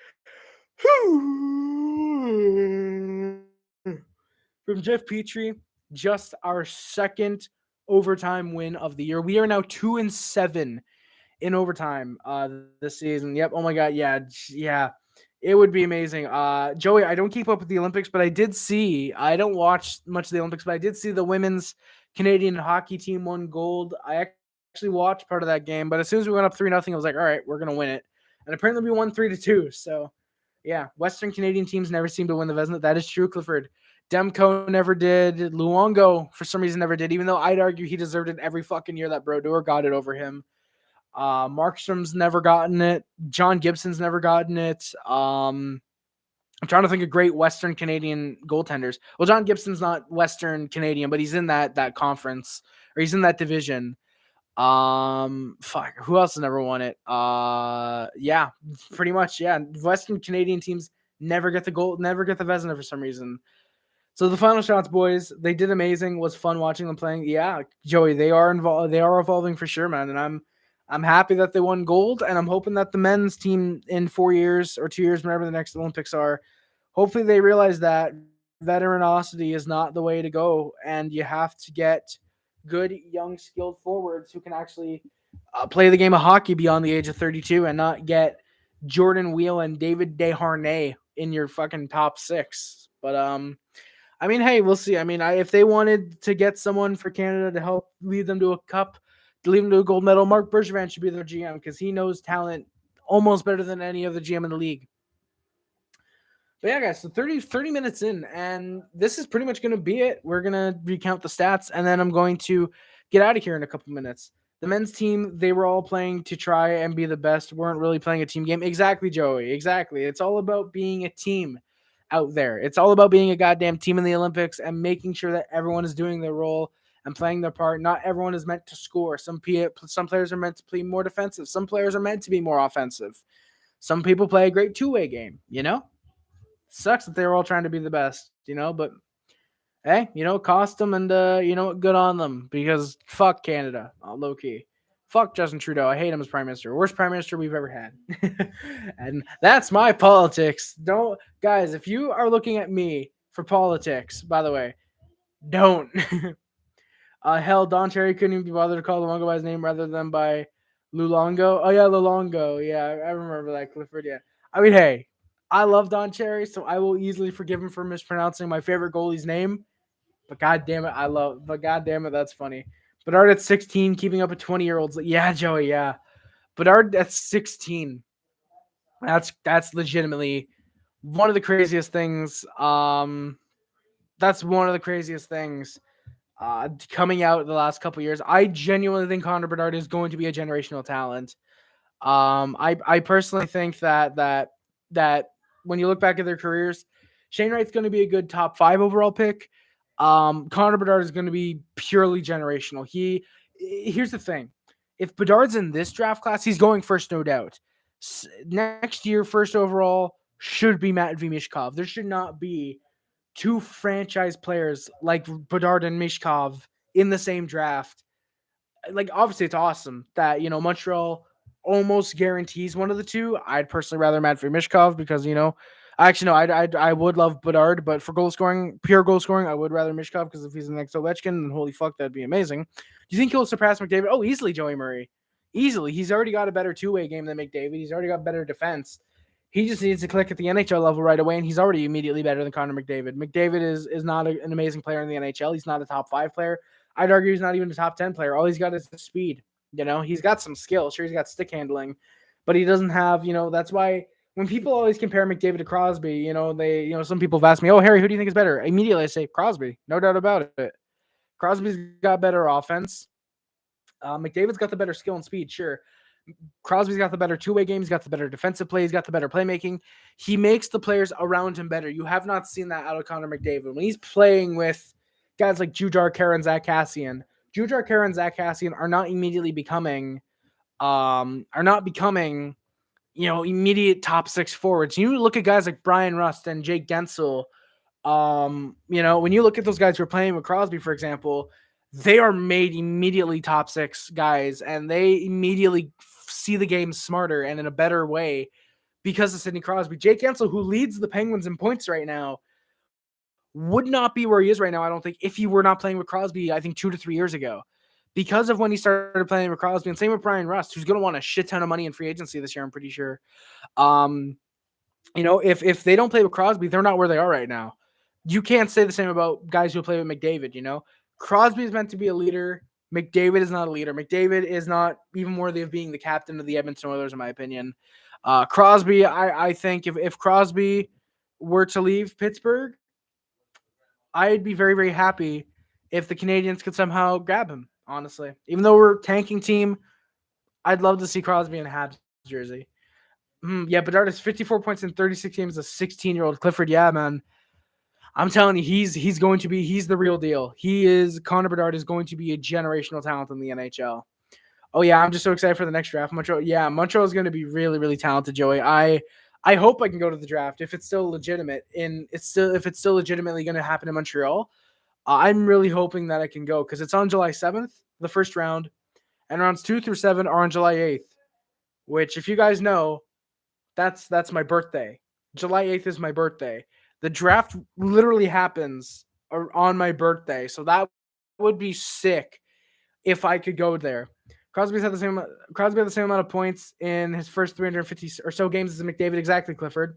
From Jeff Petrie, just our second overtime win of the year. We are now 2-7 in overtime this season. Yep. Oh my God. Yeah. It would be amazing. Joey, I don't keep up with the Olympics, but I don't watch much of the Olympics, but I did see the women's Canadian hockey team won gold. I actually watched part of that game, but as soon as we went up 3-0, I was like, all right, we're going to win it. And apparently we won 3-2. So yeah, Western Canadian teams never seem to win the Vezina. That is true, Clifford. Demko never did. Luongo, for some reason, never did, even though I'd argue he deserved it every fucking year that Brodeur got it over him. Markstrom's never gotten it. John Gibson's never gotten it. I'm trying to think of great Western Canadian goaltenders. Well, John Gibson's not Western Canadian, but he's in that conference, or he's in that division. Who else has never won it? Yeah, pretty much. Yeah, Western Canadian teams never get the Vezina for some reason. So the final shots, boys, they did amazing. It was fun watching them playing. Yeah, Joey, they are involved. They are evolving for sure, man. And I'm happy that they won gold, and I'm hoping that the men's team in 4 years or 2 years, whenever the next Olympics are, hopefully they realize that veteranosity is not the way to go, and you have to get good, young, skilled forwards who can actually play the game of hockey beyond the age of 32 and not get Jordan Wheel and David Desharnais in your fucking top 6. But I mean, hey, we'll see. I mean, if they wanted to get someone for Canada to help lead them to a cup, to lead them to a gold medal, Mark Bergevin should be their GM because he knows talent almost better than any other GM in the league. But yeah, guys, so 30 minutes in, and this is pretty much going to be it. We're going to recount the stats, and then I'm going to get out of here in a couple minutes. The men's team, they were all playing to try and be the best, weren't really playing a team game. Exactly, Joey, exactly. It's all about being a team out there. It's all about being a goddamn team in the Olympics and making sure that everyone is doing their role and playing their part. Not everyone is meant to score. Some players are meant to play more defensive. Some players are meant to be more offensive. Some people play a great two-way game, you know? Sucks that they were all trying to be the best, but hey, cost them and, good on them because fuck Canada, low key. Fuck Justin Trudeau. I hate him as prime minister. Worst prime minister we've ever had. And that's my politics. Guys, if you are looking at me for politics, by the way, don't. Hell, Don Cherry couldn't even be bothered to call Luongo by his name rather than by Luongo. Oh, yeah, Luongo. Yeah, I remember that, Clifford. Yeah. I mean, hey, I love Don Cherry, so I will easily forgive him for mispronouncing my favorite goalie's name. But God damn it, that's funny. Bedard at 16, keeping up with 20-year-olds. Yeah, Joey, yeah. Bedard at 16. That's legitimately one of the craziest things. That's one of the craziest things coming out the last couple years. I genuinely think Connor Bedard is going to be a generational talent. I personally think that when you look back at their careers, Shane Wright's going to be a good top 5 overall pick. Connor Bedard is going to be purely generational. Here's the thing. If Bedard's in this draft class, he's going first, no doubt. Next year, first overall should be Matt Mishkov. There should not be two franchise players like Bedard and Mishkov in the same draft. Like, obviously it's awesome that, Montreal almost guarantees one of the two. I'd personally rather Matvei Mishkov because, actually no, I would love Bedard, but for pure goal scoring, I would rather Mishkov because if he's the next Ovechkin, then holy fuck, that'd be amazing. Do you think he'll surpass McDavid? Oh, easily, Joey Murray. Easily. He's already got a better two-way game than McDavid. He's already got better defense. He just needs to click at the NHL level right away, and he's already immediately better than Connor McDavid. McDavid is not an amazing player in the NHL. He's not a top 5 player. I'd argue he's not even a top 10 player. All he's got is the speed. He's got some skill. Sure, he's got stick handling, but he doesn't have, that's why when people always compare McDavid to Crosby, some people have asked me, oh, Harry, who do you think is better? Immediately I say Crosby. No doubt about it. Crosby's got better offense. McDavid's got the better skill and speed, sure. Crosby's got the better two-way game. He's got the better defensive play. He's got the better playmaking. He makes the players around him better. You have not seen that out of Connor McDavid. When he's playing with guys like Jujhar Khaira and Zach Kassian, are not immediately becoming, immediate top 6 forwards. You look at guys like Brian Rust and Jake Gensel. When you look at those guys who are playing with Crosby, for example, they are made immediately top 6 guys, and they immediately see the game smarter and in a better way because of Sidney Crosby. Jake Gensel, who leads the Penguins in points right now, would not be where he is right now, I don't think, if he were not playing with Crosby, I think 2 to 3 years ago. Because of when he started playing with Crosby, and same with Brian Rust, who's going to want a shit ton of money in free agency this year, I'm pretty sure. If they don't play with Crosby, they're not where they are right now. You can't say the same about guys who play with McDavid, Crosby is meant to be a leader. McDavid is not a leader. McDavid is not even worthy of being the captain of the Edmonton Oilers, in my opinion. Crosby, I think if Crosby were to leave Pittsburgh, I'd be very, very happy if the Canadiens could somehow grab him, honestly. Even though we're a tanking team, I'd love to see Crosby in a Habs jersey. Yeah, Bedard has 54 points in 36 games as a 16-year-old. Clifford, yeah, man. I'm telling you, he's the real deal. Connor Bedard is going to be a generational talent in the NHL. Oh yeah, I'm just so excited for the next draft. Montreal is going to be really, really talented, Joey. I hope I can go to the draft if it's still legitimate if it's still legitimately going to happen in Montreal. I'm really hoping that I can go because it's on July 7th, the first round, and rounds 2 through 7 are on July 8th. Which, if you guys know, that's my birthday. July 8th is my birthday. The draft literally happens on my birthday, so that would be sick if I could go there. Crosby had the same amount of points in his first 350 or so games as McDavid, exactly, Clifford.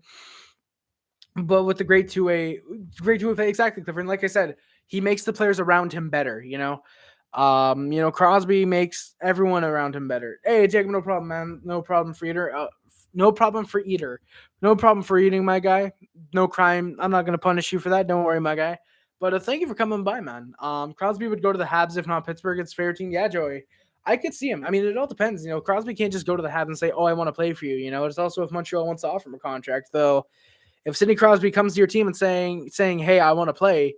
But with the great two-way, exactly, Clifford. And like I said, he makes the players around him better. Crosby makes everyone around him better. Hey, Jacob, no problem, man. No problem for eater. No problem for eater. No problem for eating, my guy. No crime. I'm not going to punish you for that. Don't worry, my guy. But thank you for coming by, man. Crosby would go to the Habs if not Pittsburgh. It's fair team. Yeah, Joey. I could see him. I mean, it all depends. Crosby can't just go to the Habs and say, oh, I want to play for you. It's also if Montreal wants to offer him a contract. Though, if Sidney Crosby comes to your team and saying, hey, I want to play,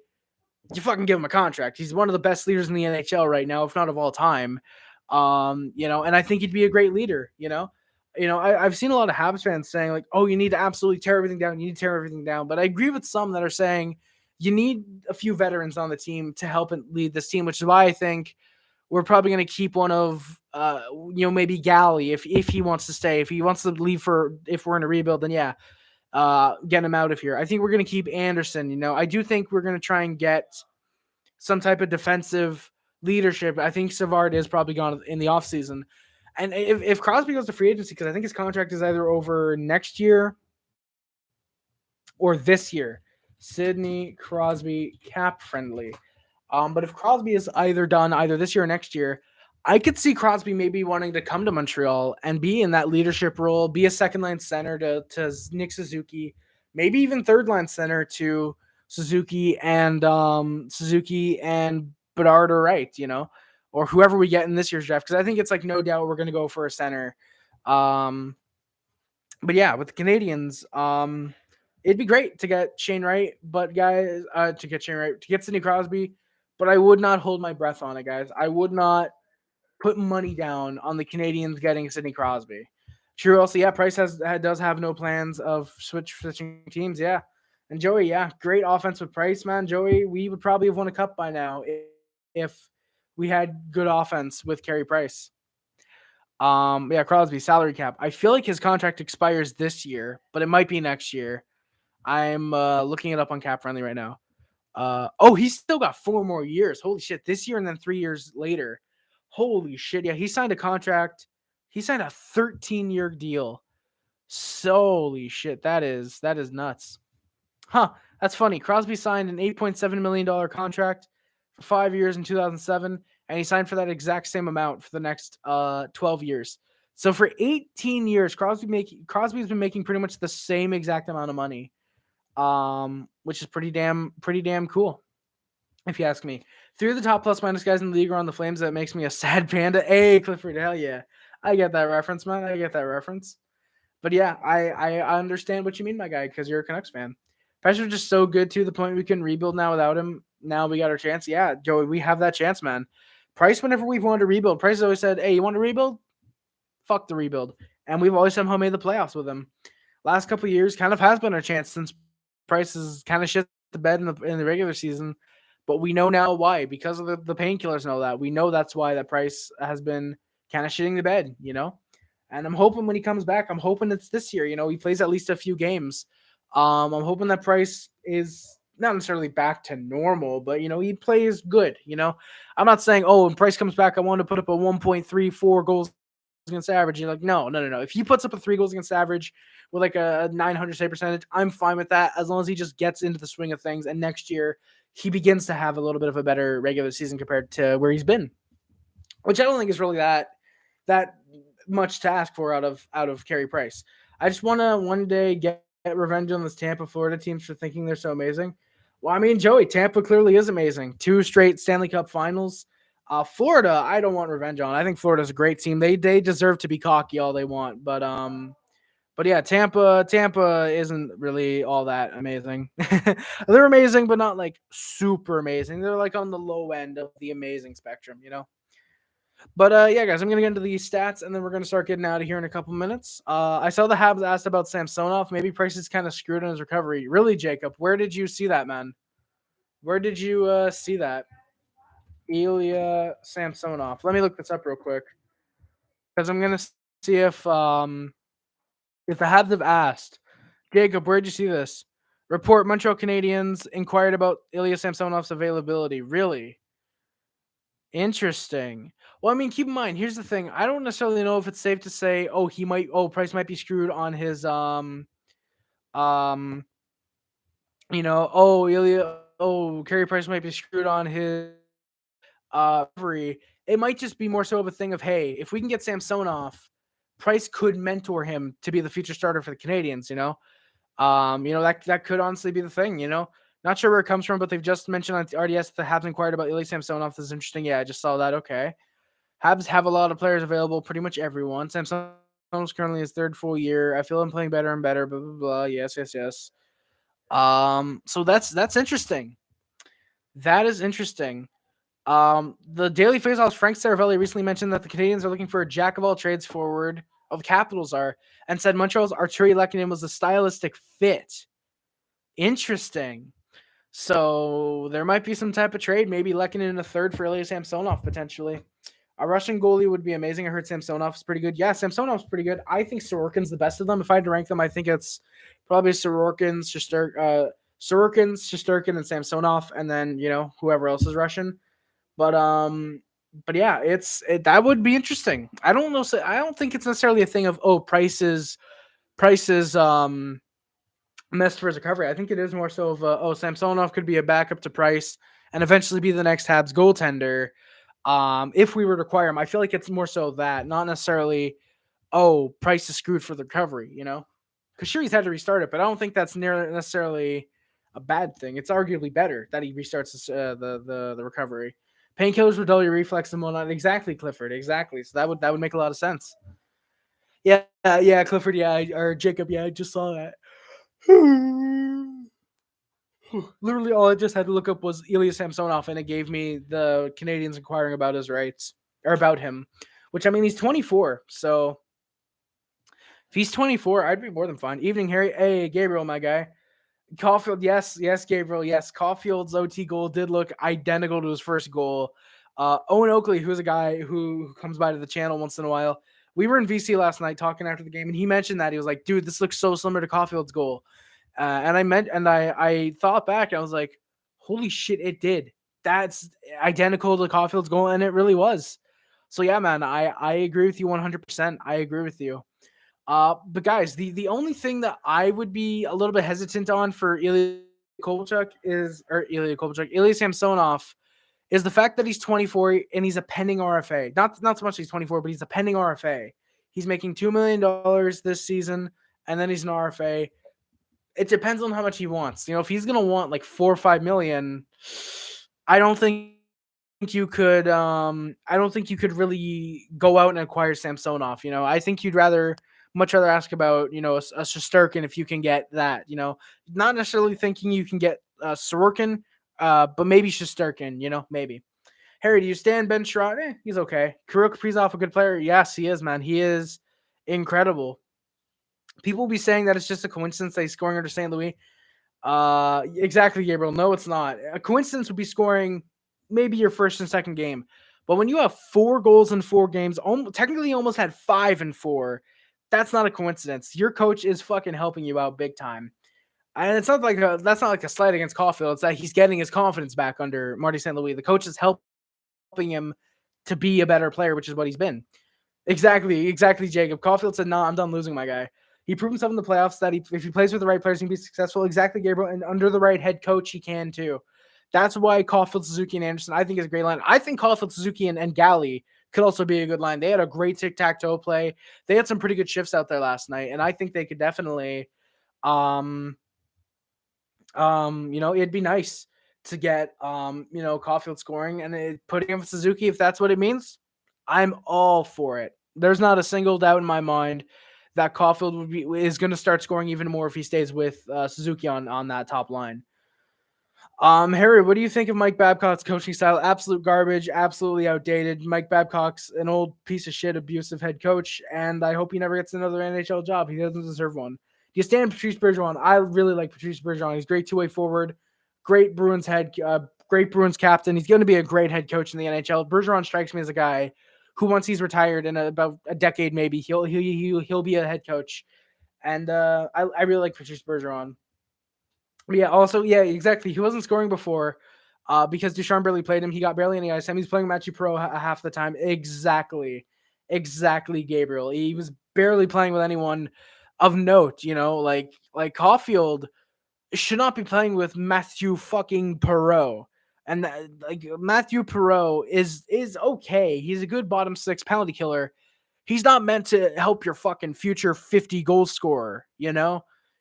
you fucking give him a contract. He's one of the best leaders in the NHL right now, if not of all time. And I think he'd be a great leader, I've seen a lot of Habs fans saying like, oh, you need to absolutely tear everything down. You need to tear everything down. But I agree with some that are saying you need a few veterans on the team to help and lead this team, which is why I think we're probably going to keep one of, maybe Galley if he wants to stay. If he wants to leave if we're in a rebuild, then yeah, get him out of here. I think we're going to keep Anderson. I do think we're going to try and get some type of defensive leadership. I think Savard is probably gone in the offseason. And if Crosby goes to free agency, because I think his contract is either over next year or this year, Sidney Crosby cap friendly. But if Crosby is either done either this year or next year, I could see Crosby maybe wanting to come to Montreal and be in that leadership role, be a second line center to Nick Suzuki, maybe even third line center to Suzuki and Bedard or Wright, or whoever we get in this year's draft. Because I think it's like no doubt we're going to go for a center. But yeah, with the Canadiens, it'd be great to get Shane Wright, but guys, to get Sidney Crosby. But I would not hold my breath on it, guys. I would not put money down on the Canadiens getting Sidney Crosby. True. Also, yeah, Price does have no plans of switching teams. Yeah, And Joey, yeah, great offense with Price, man. Joey, we would probably have won a cup by now if we had good offense with Carey Price. Yeah, Crosby salary cap. I feel like his contract expires this year, but it might be next year. I'm looking it up on Cap Friendly right now. Oh, he's still got 4 more years. Holy shit! This year and then 3 years later. Holy shit! Yeah, he signed a contract. He signed a 13-year deal. Holy shit! That is nuts. Huh? That's funny. Crosby signed an $8.7 million contract for 5 years in 2007, and he signed for that exact same amount for the next 12 years. So for 18 years, Crosby's been making pretty much the same exact amount of money, which is pretty damn cool, if you ask me. Three of the top plus minus guys in the league are on the Flames. That makes me a sad panda. Hey, Clifford, hell yeah, I get that reference, man. I get that reference. But yeah, I understand what you mean, my guy, because you're a Canucks fan. Price was just so good to the point we can rebuild now without him. Now we got our chance. Yeah, Joey, we have that chance, man. Price, whenever we've wanted to rebuild, Price has always said, "Hey, you want to rebuild? Fuck the rebuild." And we've always somehow made the playoffs with him. Last couple of years kind of has been our chance since Price has kind of shit the bed in the regular season. But we know now why, because of the painkillers and all that. We know that's why that Price has been kind of shitting the bed, And I'm hoping when he comes back, I'm hoping it's this year. He plays at least a few games. I'm hoping that Price is not necessarily back to normal, but he plays good. I'm not saying, oh, when Price comes back, I want to put up a 1.34 goals against average. You're like, no. If he puts up a 3 goals against average with like a 900 save percentage, I'm fine with that as long as he just gets into the swing of things. And next year he begins to have a little bit of a better regular season compared to where he's been, which I don't think is really that much to ask for out of Carey Price. I just want to one day get revenge on this Tampa, Florida teams for thinking they're so amazing. Well, I mean, Joey, Tampa clearly is amazing. 2 straight Stanley Cup Finals. Florida, I don't want revenge on. I think Florida's a great team. They deserve to be cocky all they want, but yeah, Tampa isn't really all that amazing. They're amazing, but not like super amazing. They're like on the low end of the amazing spectrum. But yeah, guys, I'm gonna get into these stats, and then we're gonna start getting out of here in a couple minutes. I saw the Habs asked about Samsonov. Maybe Price is kind of screwed in his recovery. Really, Jacob? Where did you see that, man? Where did you see that? Ilya Samsonov. Let me look this up real quick because I'm gonna see if the Habs have asked. Jacob, where'd you see this? Report: Montreal Canadiens inquired about Ilya Samsonov's availability. Really? Interesting. Well, I mean, keep in mind, here's the thing. I don't necessarily know if it's safe to say, Price might be screwed on his um Carey Price might be screwed on his recovery. It might just be more so of a thing of, hey, if we can get Samsonov, Price could mentor him to be the future starter for the Canadiens. That could honestly be the thing. Not sure where it comes from, but they've just mentioned on RDS the Habs inquired about Ilya Samsonov. This is interesting. Yeah, I just saw that. Okay. Habs have a lot of players available, pretty much everyone. Samson's currently his 3rd full year. I feel him playing better and better, blah, blah, blah. Yes. So that's interesting. That is interesting. The Daily Faceoff's Frank Saravelli recently mentioned that the Canadiens are looking for a jack of all trades forward, of the Capitals are, and said Montreal's Arturi Lehkonen was a stylistic fit. Interesting. So there might be some type of trade, maybe Lehkonen in a 3rd for Ilya Samsonov potentially. A Russian goalie would be amazing. I heard Samsonov is pretty good. Yeah, Samsonov's pretty good. I think Sorokin's the best of them. If I had to rank them, I think it's probably Sorokin, Shesterkin, and Samsonov, and then whoever else is Russian. But yeah, that would be interesting. I don't know. I don't think it's necessarily a thing of Price's messed for his recovery. I think it is more so of Samsonov could be a backup to Price and eventually be the next Habs goaltender. If we were to acquire him, I feel like it's more so that, not necessarily, Price is screwed for the recovery, because sure, he's had to restart it, but I don't think that's necessarily a bad thing. It's arguably better that he restarts the recovery. Painkillers would dull your reflex and whatnot. Exactly, Clifford. Exactly. So that would make a lot of sense. Yeah, Clifford. Yeah, or Jacob. Yeah, I just saw that. Literally, all I just had to look up was Ilya Samsonov, and it gave me the Canadiens inquiring about his rights, or about him. Which, I mean, he's 24, so if he's 24, I'd be more than fine. Evening, Harry. Hey, Gabriel, my guy. Caufield, yes, Gabriel, yes. Caufield's OT goal did look identical to his first goal. Owen Oakley, who's a guy who comes by to the channel once in a while, we were in VC last night talking after the game, and he mentioned that he was like, "Dude, this looks so similar to Caufield's goal." I thought back, and I was like, "Holy shit, it did! That's identical to Caufield's goal," and it really was. So yeah, man, I agree with you 100%. I agree with you. But guys, the only thing that I would be a little bit hesitant on for Ilya Samsonov is the fact that he's 24 and he's a pending RFA. Not so much he's 24, but he's a pending RFA. He's making $2 million this season, and then he's an RFA. It depends on how much he wants. If he's gonna want like 4 or 5 million, I don't think you could. I don't think you could really go out and acquire Samsonov. I think you'd much rather ask about a Shesterkin if you can get that. Not necessarily thinking you can get Sorokin, but maybe Shesterkin. Maybe. Harry, do you stand Ben Sherrod? He's okay. Kirill Kaprizov, a good player. Yes, he is, man. He is incredible. People will be saying that it's just a coincidence that he's scoring under St. Louis. Exactly, Gabriel. No, it's not. A coincidence would be scoring maybe your first and second game. But when you have 4 goals in 4 games, technically you almost had 5 in 4. That's not a coincidence. Your coach is fucking helping you out big time. And it's not like that's not like a slight against Caufield. It's that he's getting his confidence back under Marty St. Louis. The coach is helping him to be a better player, which is what he's been. Exactly, Jacob. Caufield said, "Nah, I'm done losing, my guy." He proved himself in the playoffs that if he plays with the right players, he can be successful. Exactly, Gabriel. And under the right head coach, he can too. That's why Caufield, Suzuki, and Anderson, I think, is a great line. I think Caufield, Suzuki, and Galley could also be a good line. They had a great tic-tac-toe play. They had some pretty good shifts out there last night, and I think they could definitely, it'd be nice to get, Caufield scoring and putting him with Suzuki if that's what it means. I'm all for it. There's not a single doubt in my mind that Caufield is going to start scoring even more if he stays with Suzuki on that top line. Harry, what do you think of Mike Babcock's coaching style? Absolute garbage, absolutely outdated. Mike Babcock's an old piece of shit, abusive head coach, and I hope he never gets another NHL job. He doesn't deserve one. Do you stand Patrice Bergeron? I really like Patrice Bergeron. He's a great two-way forward, great Bruins great Bruins captain. He's going to be a great head coach in the NHL. Bergeron strikes me as a guy who, once he's retired in about a decade, maybe he'll be a head coach. And I really like Patrice Bergeron. Yeah, exactly. He wasn't scoring before because Ducharme barely played him. He got barely any ice time. He's playing Matthew Pro half the time. Exactly, Gabriel. He was barely playing with anyone of note. Like Caufield should not be playing with Matthew fucking Perreault. And Matthew Perreault is okay. He's a good bottom 6 penalty killer. He's not meant to help your fucking future 50 goal scorer.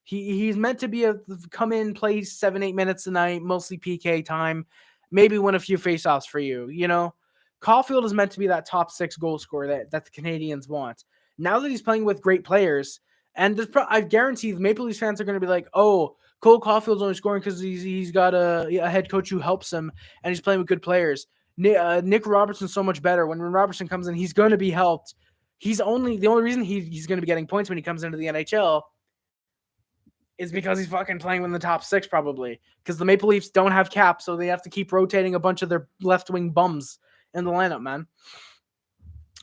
He's meant to be come in, play 7-8 minutes a night, mostly PK time, maybe win a few faceoffs for you. Caufield is meant to be that top 6 goal scorer that the Canadiens want. Now that he's playing with great players, and I guarantee the Maple Leafs fans are going to be like, "Oh, Cole Caufield's only scoring because he's got a head coach who helps him, and he's playing with good players." Nick Robertson's so much better. When Robertson comes in, he's going to be helped. The only reason he's going to be getting points when he comes into the NHL is because he's fucking playing in the top 6 probably, because the Maple Leafs don't have cap, so they have to keep rotating a bunch of their left-wing bums in the lineup, man.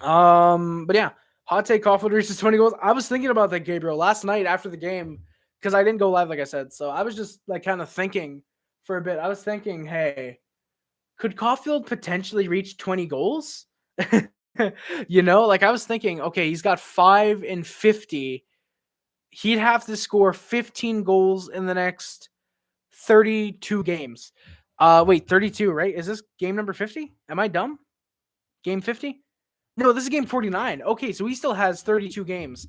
But yeah, hot take, Caufield reaches 20 goals. I was thinking about that, Gabriel, last night after the game, because I didn't go live, like I said, so I was just kind of thinking for a bit. I was thinking, hey, could Caufield potentially reach 20 goals? I was thinking, okay, he's got 5 in 50. He'd have to score 15 goals in the next 32 games. Wait, 32, right? Is this game number 50? Am I dumb? Game 50? No, this is game 49. Okay, so he still has 32 games.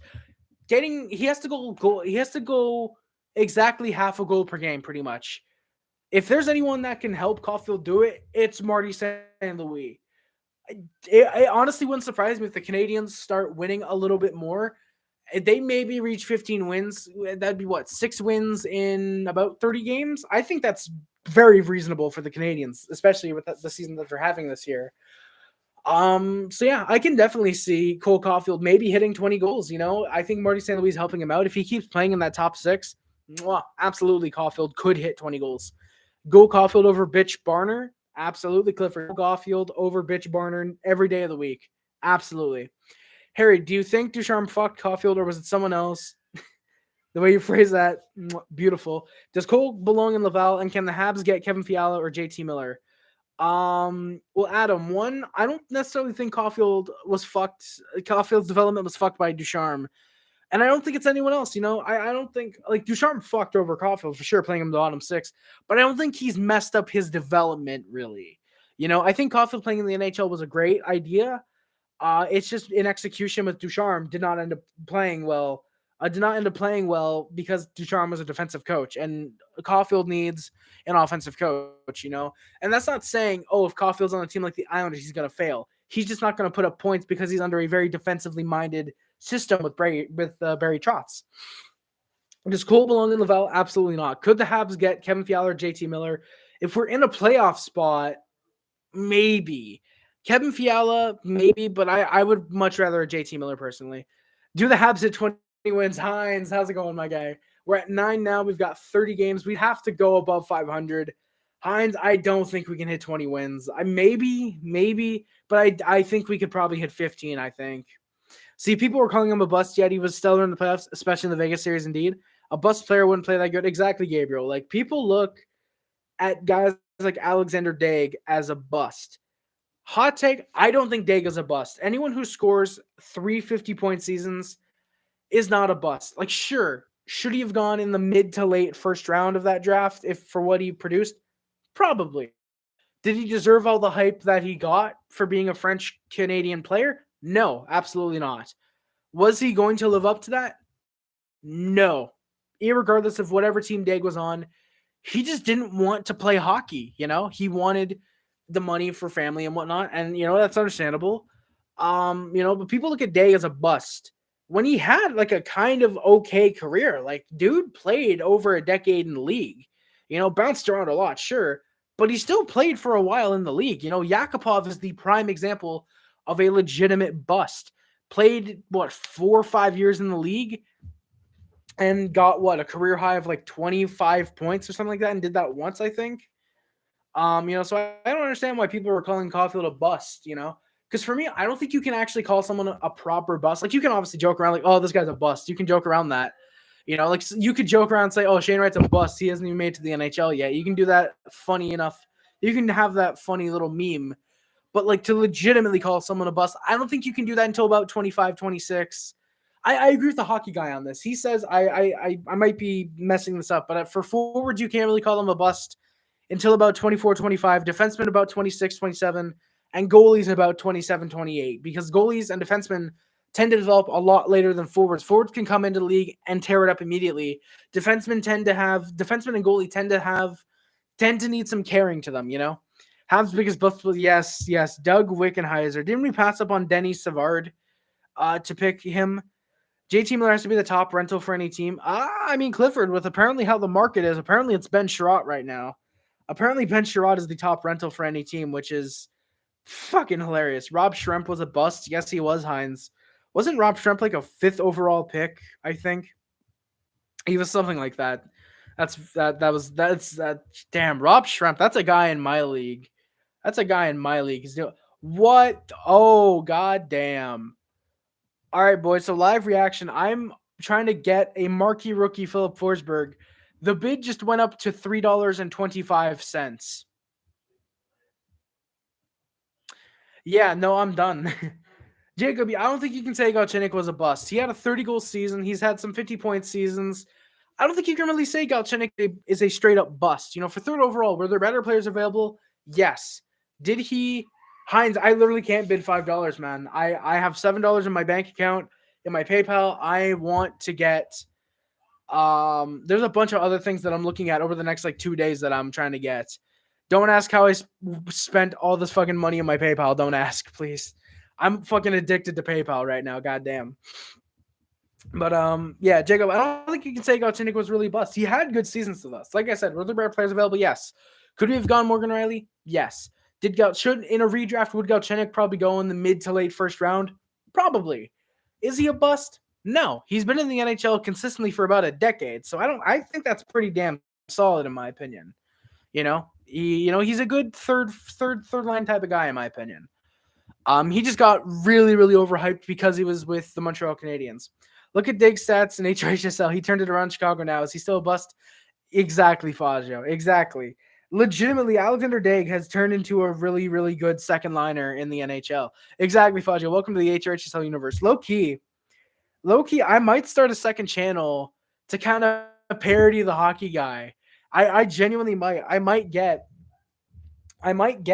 He has to go exactly half a goal per game, pretty much. If there's anyone that can help Caufield do it, it's Marty St. Louis. It honestly wouldn't surprise me if the Canadiens start winning a little bit more. They maybe reach 15 wins. That'd be 6 wins in about 30 games. I think that's very reasonable for the Canadiens, especially with the season that they're having this year. So yeah, I can definitely see Cole Caufield maybe hitting 20 goals. I think Marty St. Louis is helping him out. If he keeps playing in that top 6, Absolutely, Caufield could hit 20 goals. Go Caufield over Bitch Barner? Absolutely, Clifford. Go Caufield over Bitch Barner every day of the week. Absolutely. Harry, do you think Ducharme fucked Caufield or was it someone else? The way you phrase that, beautiful. Does Cole belong in Laval and can the Habs get Kevin Fiala or JT Miller? Well, Adam, one, I don't necessarily think Caufield was fucked. Caufield's development was fucked by Ducharme. And I don't think it's anyone else. I don't think like Ducharme fucked over Caufield for sure, playing him the bottom six, but I don't think he's messed up his development really. I think Caufield playing in the NHL was a great idea. It's just in execution with Ducharme did not end up playing well. Did not end up playing well because Ducharme was a defensive coach, and Caufield needs an offensive coach. And that's not saying, oh, if Caufield's on a team like the Islanders, he's gonna fail. He's just not gonna put up points because he's under a very defensively minded system with Barry Trotz. Does Cole belong in Laval? Absolutely not. Could the Habs get Kevin Fiala or JT Miller? If we're in a playoff spot, maybe. Kevin Fiala, maybe, but I would much rather a JT Miller personally. Do the Habs hit 20 wins? Hines, how's it going, my guy? We're at 9 now. We've got 30 games. We'd have to go above 500. Hines, I don't think we can hit 20 wins. Maybe, but I think we could probably hit 15, I think. See, people were calling him a bust, yet he was stellar in the playoffs, especially in the Vegas series, indeed. A bust player wouldn't play that good. Exactly, Gabriel. Like, people look at guys like Alexander Daig as a bust. Hot take, I don't think Daig is a bust. Anyone who scores 350-point seasons is not a bust. Like, sure, should he have gone in the mid to late first round of that draft if for what he produced? Probably. Did he deserve all the hype that he got for being a French-Canadian player? No, absolutely not. Was he going to live up to that? No. Irregardless of whatever team Daig was on, he just didn't want to play hockey, He wanted the money for family and whatnot, and that's understandable. But people look at Daig as a bust when he had like a kind of okay career. Like, dude played over a decade in the league, bounced around a lot, sure, but he still played for a while in the league. Yakupov is the prime example of a legitimate bust. Played 4 or 5 years in the league and got a career high of like 25 points or something like that, and did that once, I think. So I don't understand why people are calling Caufield a bust, because for me, I don't think you can actually call someone a proper bust. Like, you can obviously joke around like, oh, this guy's a bust. You can joke around that, like you could joke around and say, oh, Shane Wright's a bust. He hasn't even made it to the NHL yet. You can do that funny enough. You can have that funny little meme, but like to legitimately call someone a bust, I don't think you can do that until about 25, 26. I agree with the hockey guy on this. He says I might be messing this up, but for forwards, you can't really call them a bust until about 24, 25, defensemen about 26, 27, and goalies about 27, 28, because goalies and defensemen tend to develop a lot later than forwards. Forwards can come into the league and tear it up immediately. Defensemen and goalie tend to need some caring to them, Habs biggest bust was yes, Doug Wickenheiser. Didn't we pass up on Denny Savard to pick him? JT Miller has to be the top rental for any team. Clifford, with apparently how the market is, apparently it's Ben Sherratt right now. Apparently Ben Sherratt is the top rental for any team, which is fucking hilarious. Rob Schremp was a bust. Yes, he was, Hines. Wasn't Rob Schremp like a 5th overall pick, I think? He was something like that. Damn, Rob Schremp. That's a guy in my league. He's doing what? Oh, god damn. All right, boys. So live reaction. I'm trying to get a marquee rookie, Philip Forsberg. The bid just went up to $3.25. Yeah, no, I'm done. Jacob, I don't think you can say Galchenyuk was a bust. He had a 30-goal season. He's had some 50-point seasons. I don't think you can really say Galchenyuk is a straight-up bust. For 3rd overall, were there better players available? Yes. Did he? Hines, I literally can't bid $5, man. I have $7 in my bank account, in my PayPal. I want to get there's a bunch of other things that I'm looking at over the next 2 days that I'm trying to get. Don't ask how I spent all this fucking money in my PayPal. Don't ask, please. I'm fucking addicted to PayPal right now. Goddamn. But yeah, Jacob, I don't think you can say Galchenyuk was really bust. He had good seasons with us. Like I said, were there better players available? Yes. Could we have gone Morgan Riley? Yes. Should in a redraft would Galchenyuk probably go in the mid to late first round? Probably. Is he a bust? No, he's been in the NHL consistently for about a decade. So I think that's pretty damn solid in my opinion. He's a good third line type of guy in my opinion. He just got really, really overhyped because he was with the Montreal Canadiens. Look at Dig stats and HHSL. He turned it around in Chicago now. Is he still a bust? Exactly, Fazio. Exactly. Legitimately, Alexander Dag has turned into a really, really good second liner in the NHL. Exactly, Fazio. Welcome to the HRHSL universe. Low key, I might start a second channel to kind of parody the hockey guy. I genuinely might. I might get like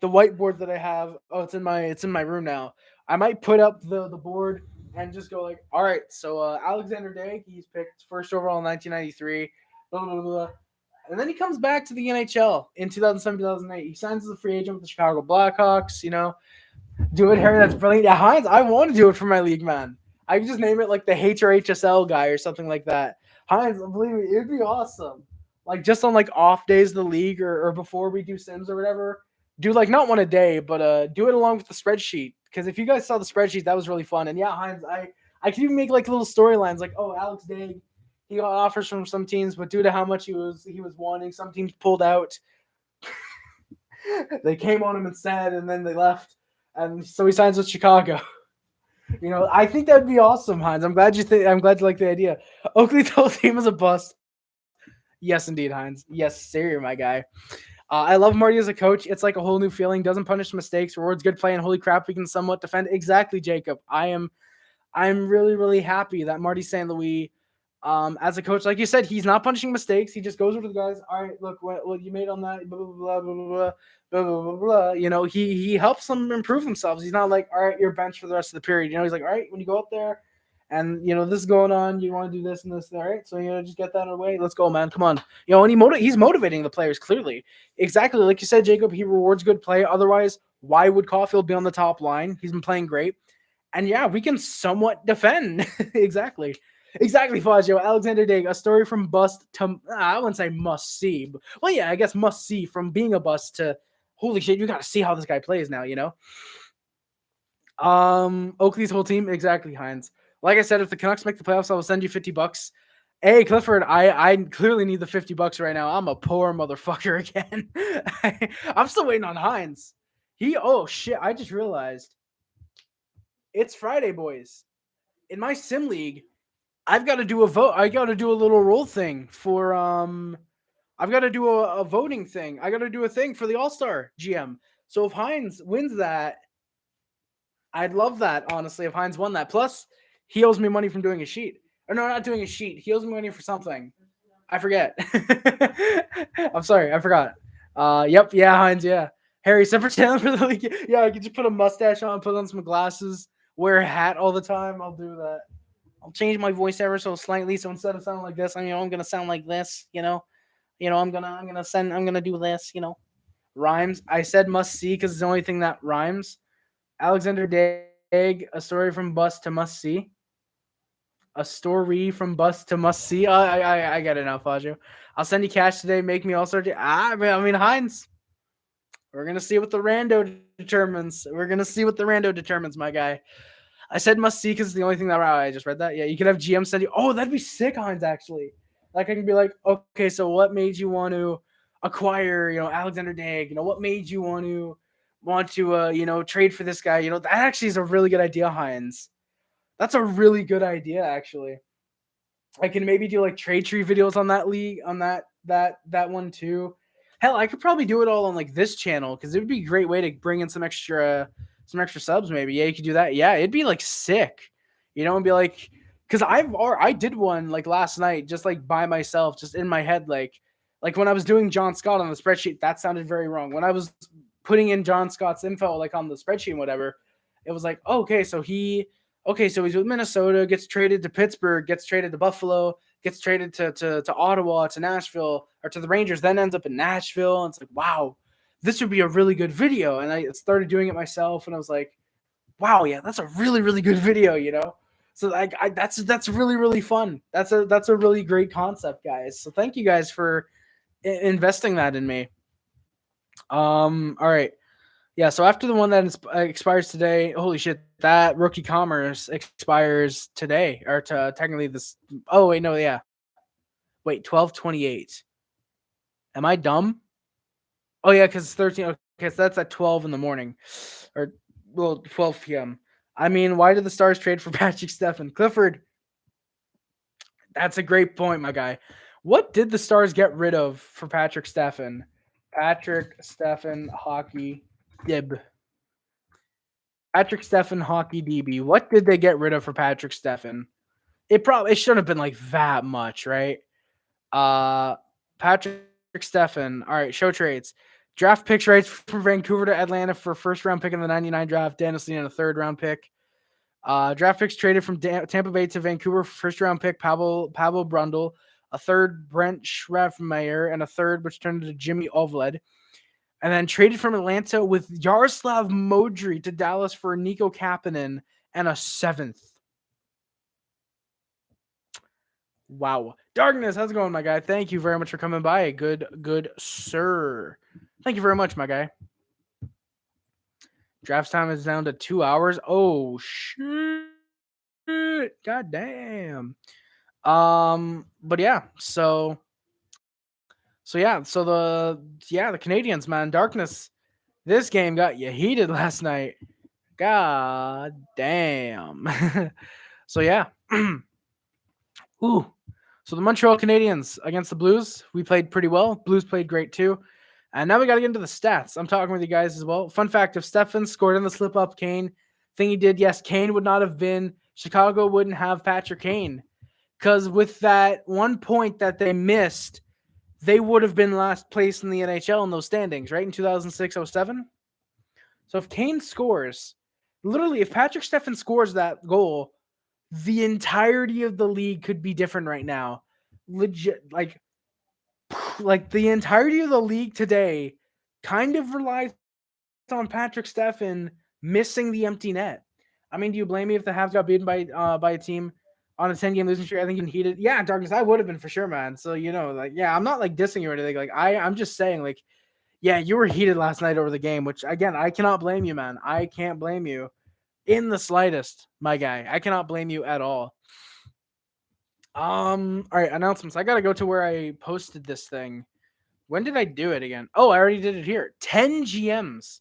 the whiteboard that I have. Oh, it's in my room now. I might put up the board and just go like, all right, so Alexander Day, he's picked first overall in 1993, blah blah blah, and then he comes back to the NHL in 2007 2008. He signs as a free agent with the Chicago Blackhawks. Do it, Harry. That's brilliant. Yeah, Hines, I want to do it for my league, man. I can just name it like the HRHSL guy or something like that. Hines, believe me, it'd be awesome. Like just on like off days of the league or before we do Sims or whatever, do like not one a day, but do it along with the spreadsheet. Because if you guys saw the spreadsheet, that was really fun. And yeah, Hines, I could even make like little storylines like, oh, Alex Dag, he got offers from some teams, but due to how much he was wanting, some teams pulled out. They came on him instead, and then they left, and so he signs with Chicago. I think that'd be awesome, Hines. I'm glad you like the idea. Oakley's whole team is a bust. Yes, indeed, Hines. Yes, sir, my guy. I love Marty as a coach. It's like a whole new feeling. Doesn't punish mistakes, rewards good play, and holy crap, we can somewhat defend. Exactly, Jacob. I'm really, really happy that Marty St. Louis, as a coach, like you said, he's not punishing mistakes. He just goes over to the guys. All right, look what you made on that. Blah blah blah blah blah blah blah blah blah. He helps them improve themselves. He's not like, all right, you're benched for the rest of the period. He's like, all right, when you go out there, and this is going on, you want to do this and this. All right, so just get that away. Let's go, man. Come on. And he's motivating the players clearly. Exactly like you said, Jacob. He rewards good play. Otherwise, why would Caufield be on the top line? He's been playing great. And yeah, we can somewhat defend. Exactly. Exactly, Fazio. Alexander Dag, a story from bust to, I wouldn't say must see. But, well, yeah, I guess must see from being a bust to, holy shit, you got to see how this guy plays now, Oakley's whole team, exactly, Hines. Like I said, if the Canucks make the playoffs, I will send you $50. Hey, Clifford, I clearly need the $50 right now. I'm a poor motherfucker again. I'm still waiting on Hines. Oh shit, I just realized. It's Friday, boys. In my sim league, I've got to do a vote. I got to do a little roll thing for I've got to do a voting thing. I got to do a thing for the All-Star GM. So if Hines wins that, I'd love that, honestly, if Hines won that. Plus, he owes me money from doing a sheet. Or no, not doing a sheet. He owes me money for something. I forget. I'm sorry, I forgot. Yep, yeah, Hines, yeah. Harry, separate channel for the league. Yeah, I could just put a mustache on, put on some glasses, wear a hat all the time. I'll do that. I'll change my voice ever so slightly. So instead of sounding like this, I'm gonna sound like this. I'm gonna do this. Rhymes. I said must see because it's the only thing that rhymes. Alexander Dag, a story from bust to must see. A story from bust to must see. I get it now, Fajo. I'll send you cash today. Make me all start. Hines. We're gonna see what the rando determines. My guy. I said must see because it's the only thing that I just read that. Yeah, you could have GM send you. Oh, that'd be sick, Hines. Actually, like I can be like, okay, so what made you want to acquire, Alexander Dag? What made you want to trade for this guy? That actually is a really good idea, Hines. That's a really good idea, actually. I can maybe do like trade tree videos on that league, on that one too. Hell, I could probably do it all on like this channel because it would be a great way to bring in some extra subs. Maybe you could do that. Yeah, it'd be like sick, and be like, because I did one like last night, just like by myself, just in my head, like when I was doing John Scott on the spreadsheet, that sounded very wrong. When I was putting in John Scott's info like on the spreadsheet and whatever, it was like, so he's with Minnesota, gets traded to Pittsburgh, gets traded to Buffalo, gets traded to Ottawa, to Nashville, or to the Rangers, then ends up in Nashville. And it's like, wow, this would be a really good video. And I started doing it myself, and I was like, wow, yeah, that's a really, really good video, So that's really, really fun. That's a really great concept, guys. So thank you guys for investing that in me. All right. Yeah, so after the one that expires today, holy shit, that rookie commerce expires today, or technically this. Oh wait, no, yeah, wait, 12/28. Am I dumb? Oh yeah, because it's 13. Okay, so that's at 12 in the morning, or well, 12 p.m. I mean, why did the Stars trade for Patrick Stefan? Clifford, that's a great point, my guy. What did the Stars get rid of for Patrick Stefan? Patrick Stefan hockey dib. Patrick Stefan hockey DB. What did they get rid of for Patrick Stefan? It shouldn't have been like that much, right? Uh Patrick Stefan. All right, show trades. Draft picks rights from Vancouver to Atlanta for first round pick in the 99 draft, Danielson and a third round pick. Draft picks traded from Tampa Bay to Vancouver for first round pick Pavel Brundle, a third Brent Schraffmeyer, and a third which turned into Jimmy Ovled. And then traded from Atlanta with Yaroslav Modry to Dallas for Nico Kapanen and a seventh. Wow. Darkness, how's it going, my guy? Thank you very much for coming by. Good sir. Thank you very much, my guy. Draft time is down to 2 hours. Oh shit. God damn. But yeah, so the Canadiens, man, Darkness. This game got you heated last night. God damn. So yeah. Ooh. So the Montreal Canadiens against the Blues, we played pretty well. Blues played great too. And now we got to get into the stats. I'm talking with you guys as well. Fun fact, if Stefan scored in the slip-up Kane thing he did, yes, Kane would not have been, Chicago wouldn't have Patrick Kane. Because with that 1 point that they missed, they would have been last place in the NHL in those standings, right? In 2006-07. So if Kane scores, literally, if Patrick Stefan scores that goal, the entirety of the league could be different right now. Legit, like the entirety of the league today kind of relies on Patrick Stefan missing the empty net. I mean, do you blame me if the Habs got beaten by a team on a 10-game losing streak? I think you heated. Yeah, Darkness, I would have been for sure, man. So I'm not like dissing you or anything. Like I'm just saying, like, yeah, you were heated last night over the game, which again, I cannot blame you, man. I can't blame you in the slightest, my guy. I cannot blame you at all. All right, announcements. I gotta go to where I posted this thing. When did I do it again? Oh, I already did it here. 10 GMs.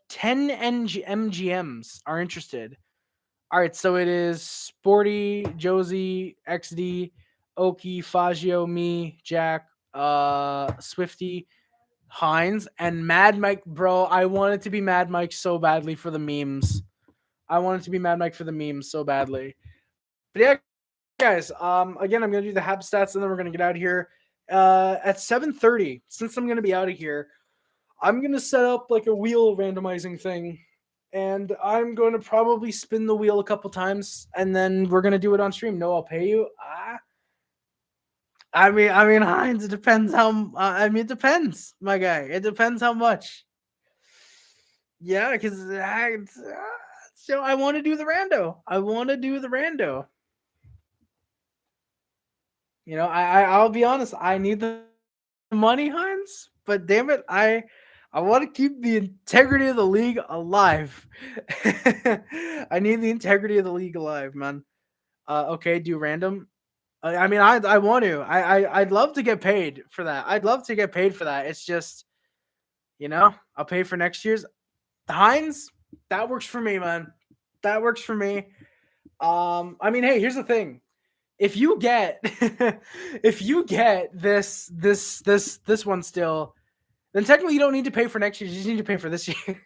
10 MGMs are interested. All right, so it is Sporty, Josie, XD, Oki, Fagio, me, Jack, Swifty, Hines, and Mad Mike. Bro, I wanted to be Mad Mike so badly for the memes. I wanted to be Mad Mike for the memes so badly. But yeah, guys, again, I'm going to do the Habs stats, and then we're going to get out of here. At 7:30, since I'm going to be out of here, I'm going to set up like a wheel randomizing thing, and I'm going to probably spin the wheel a couple times, and then we're going to do it on stream. No, I'll pay you. I mean, Heinz, it depends how, it depends, my guy. It depends how much. Yeah, because so I want to do the rando. You know, I'll be honest. I need the money, Heinz, but damn it, I want to keep the integrity of the league alive. I need the integrity of the league alive, man. Okay, do random. I mean, I want to. I'd love to get paid for that. It's just, I'll pay for next year's. Heinz, that works for me, man. That works for me. I mean, hey, here's the thing. If you get this one still, then technically you don't need to pay for next year. You just need to pay for this year's.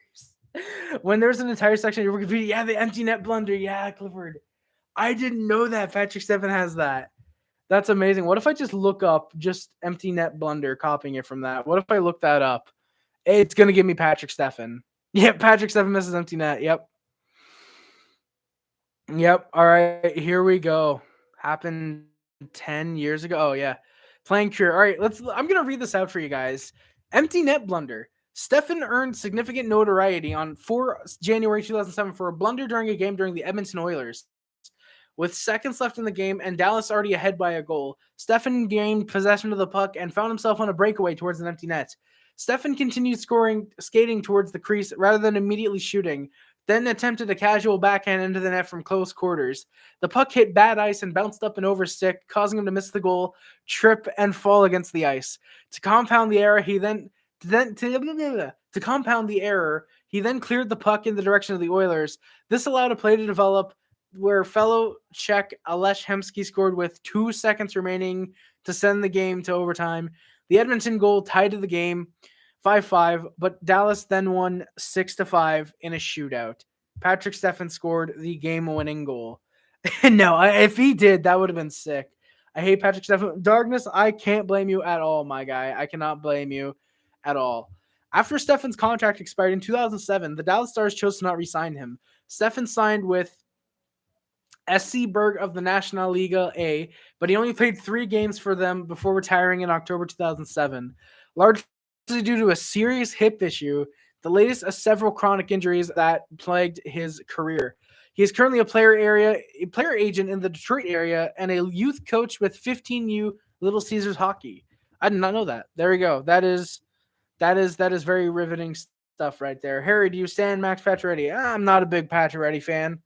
When there's an entire section you're competing, the empty net blunder. Yeah, Clifford. I didn't know that Patrick Stefan has that. That's amazing. What if I just look up just empty net blunder, copying it from that? What if I look that up? It's gonna give me Patrick Stefan. Yep, Patrick Stefan misses empty net. Yep. All right, here we go. Happened 10 years ago. Oh yeah, playing career. All right, I'm gonna read this out for you guys. Empty net blunder. Stefan earned significant notoriety on 4 January 2007 for a blunder during a game during the Edmonton Oilers. With seconds left in the game and Dallas already ahead by a goal, Stefan gained possession of the puck and found himself on a breakaway towards an empty net. Stefan continued skating towards the crease rather than immediately shooting, then attempted a casual backhand into the net from close quarters. The puck hit bad ice and bounced up and over stick, causing him to miss the goal, trip, and fall against the ice. To compound the error, he then cleared the puck in the direction of the Oilers. This allowed a play to develop where fellow Czech Aleš Hemsky scored with 2 seconds remaining to send the game to overtime. The Edmonton goal tied to the game 5-5, but Dallas then won 6-5 in a shootout. Patrick Stefan scored the game-winning goal. No, if he did, that would have been sick. I hate Patrick Stefan. Darkness, I can't blame you at all, my guy. I cannot blame you at all. After Stefan's contract expired in 2007, the Dallas Stars chose to not re-sign him. Stefan signed with SC Berg of the National Liga A, but he only played 3 games for them before retiring in October 2007. Largely due to a serious hip issue, the latest of several chronic injuries that plagued his career. He is currently a player agent in the Detroit area and a youth coach with 15U Little Caesars Hockey. I did not know that. There we go. That is very riveting stuff right there. Harry, do you stand Max Pacioretty? I'm not a big Pacioretty fan.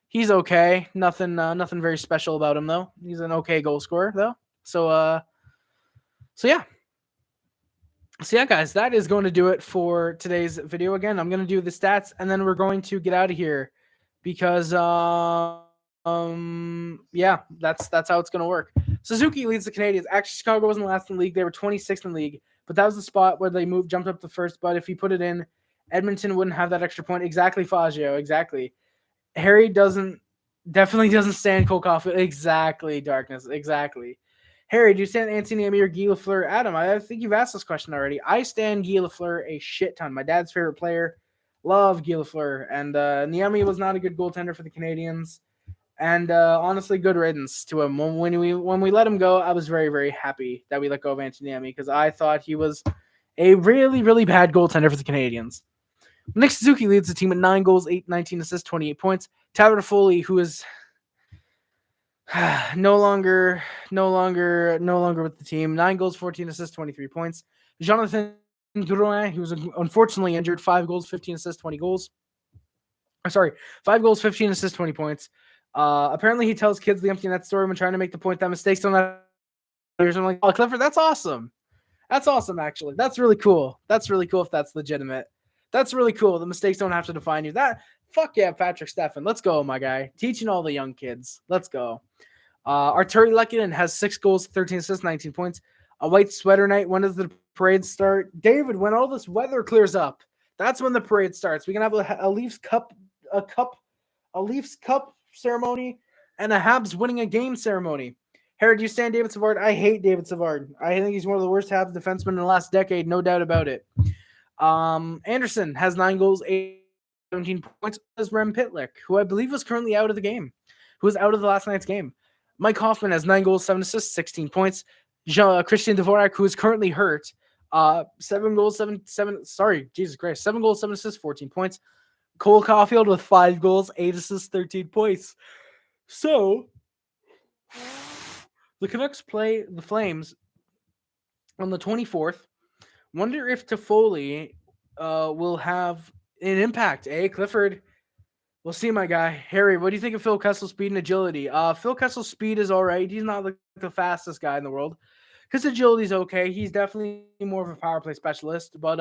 He's okay. Nothing very special about him though. He's an okay goal scorer though. So yeah. So yeah, guys, that is going to do it for today's video. Again, I'm going to do the stats and then we're going to get out of here because yeah, that's how it's going to work. Suzuki leads the Canadiens. Actually, Chicago wasn't last in the league. They were 26th in the league, but that was the spot where they jumped up to first. But if he put it in, Edmonton wouldn't have that extra point. Exactly, Fazio. Exactly. Harry definitely doesn't stand Cole Caufield. Exactly, Darkness. Exactly. Harry, do you stand Anthony Niemi or Guy Lafleur? Adam, I think you've asked this question already. I stand Guy Lafleur a shit ton. My dad's favorite player. Love Guy Lafleur. And Niemi was not a good goaltender for the Canadiens. And honestly, good riddance to him. When we let him go, I was very, very happy that we let go of Anthony Niemi because I thought he was a really, really bad goaltender for the Canadiens. Nick Suzuki leads the team with 9 goals, 19 assists, 28 points. Tyler Foley, who is no longer with the team, 9 goals, 14 assists, 23 points. Jonathan Drouin, who was unfortunately injured, 5 goals, 15 assists, 20 goals. 5 goals, 15 assists, 20 points. Apparently, he tells kids the empty net story when trying to make the point that mistakes don't have. I'm like, oh, Clifford, that's awesome. That's awesome, actually. That's really cool. That's really cool if that's legitimate. That's really cool. The mistakes don't have to define you. Fuck yeah, Patrick Stefan. Let's go, my guy. Teaching all the young kids. Let's go. Arturi Lehkonen has 6 goals, 13 assists, 19 points. A white sweater night. When does the parade start? David, when all this weather clears up, that's when the parade starts. We can have a Leafs Cup ceremony and a Habs winning a game ceremony. Harry, do you stand David Savard? I hate David Savard. I think he's one of the worst Habs defensemen in the last decade, no doubt about it. Anderson has 9 goals, 17 points. As Rem Pitlick, who I believe was currently out of the game, who was out of the last night's game. Mike Hoffman has 9 goals, 7 assists, 16 points. Christian Dvorak, who is currently hurt, 7 goals, 7 goals, 7 assists, 14 points. Cole Caufield with 5 goals, 8 assists, 13 points. So the Canucks play the Flames on the 24th. Wonder if Toffoli will have an impact, Clifford? We'll see, my guy. Harry, what do you think of Phil Kessel's speed and agility? Phil Kessel's speed is all right. He's not the fastest guy in the world. His agility is okay. He's definitely more of a power play specialist, but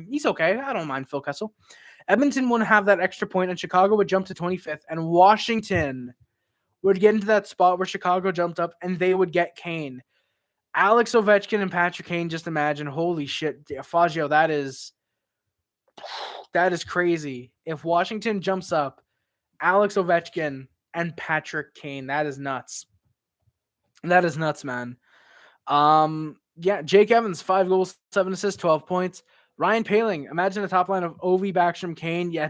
he's okay. I don't mind Phil Kessel. Edmonton wouldn't have that extra point, and Chicago would jump to 25th, and Washington would get into that spot where Chicago jumped up, and they would get Kane. Alex Ovechkin and Patrick Kane, just imagine. Holy shit. Fazio, that is crazy. If Washington jumps up, Alex Ovechkin and Patrick Kane, that is nuts. That is nuts, man. Yeah, Jake Evans, 5 goals, 7 assists, 12 points. Ryan Poehling, imagine a top line of Ovi, Backstrom, Kane. Yeah,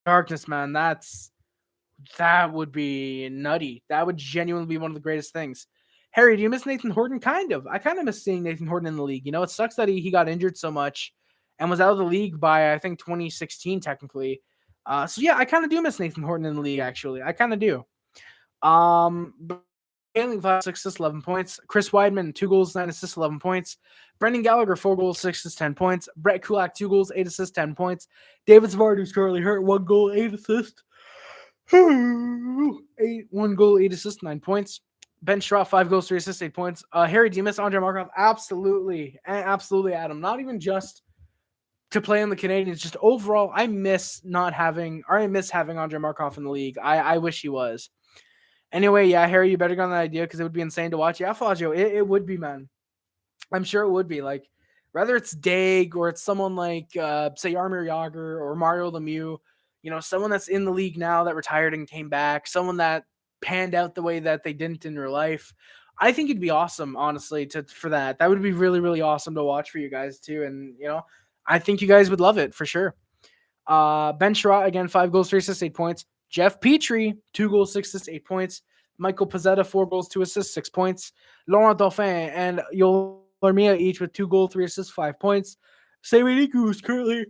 Darkness, man. That would be nutty. That would genuinely be one of the greatest things. Harry, do you miss Nathan Horton? Kind of. I kind of miss seeing Nathan Horton in the league. You know, it sucks that he got injured so much and was out of the league by, I think, 2016, technically. So, yeah, I kind of do miss Nathan Horton in the league, actually. I kind of do. But Kaling, 5 6 assists, 11 points. Chris Weidman, 2 goals, 9 assists, 11 points. Brendan Gallagher, 4 goals, 6 assists, 10 points. Brett Kulak, 2 goals, 8 assists, 10 points. David Savard, who's currently hurt, 1 goal, 8 assists. 1 goal, 8 assists, 9 points. Ben Schroff, 5 goals, 3 assists, 8 points. Harry Demas, Andre Markov, absolutely, Adam. Not even just to play in the Canadiens, just overall, I miss having Andre Markov in the league. I wish he was. Anyway, yeah, Harry, you better get on that idea because it would be insane to watch. Yeah, Fazio, it would be, man. I'm sure it would be. Like, whether it's Dag or it's someone like, say, Jaromir Jagr or Mario Lemieux, someone that's in the league now that retired and came back, someone that panned out the way that they didn't in real life. I think it'd be awesome, honestly, for that. That would be really, really awesome to watch for you guys, too. And, I think you guys would love it for sure. Ben Sherratt, again, 5 goals, 3 assists, 8 points. Jeff Petrie, 2 goals, 6 assists, 8 points. Michael Pezzetta, 4 goals, 2 assists, 6 points. Laurent Dauphin and Yoel Armia each with 2 goals, 3 assists, 5 points. Sami Niku, who's currently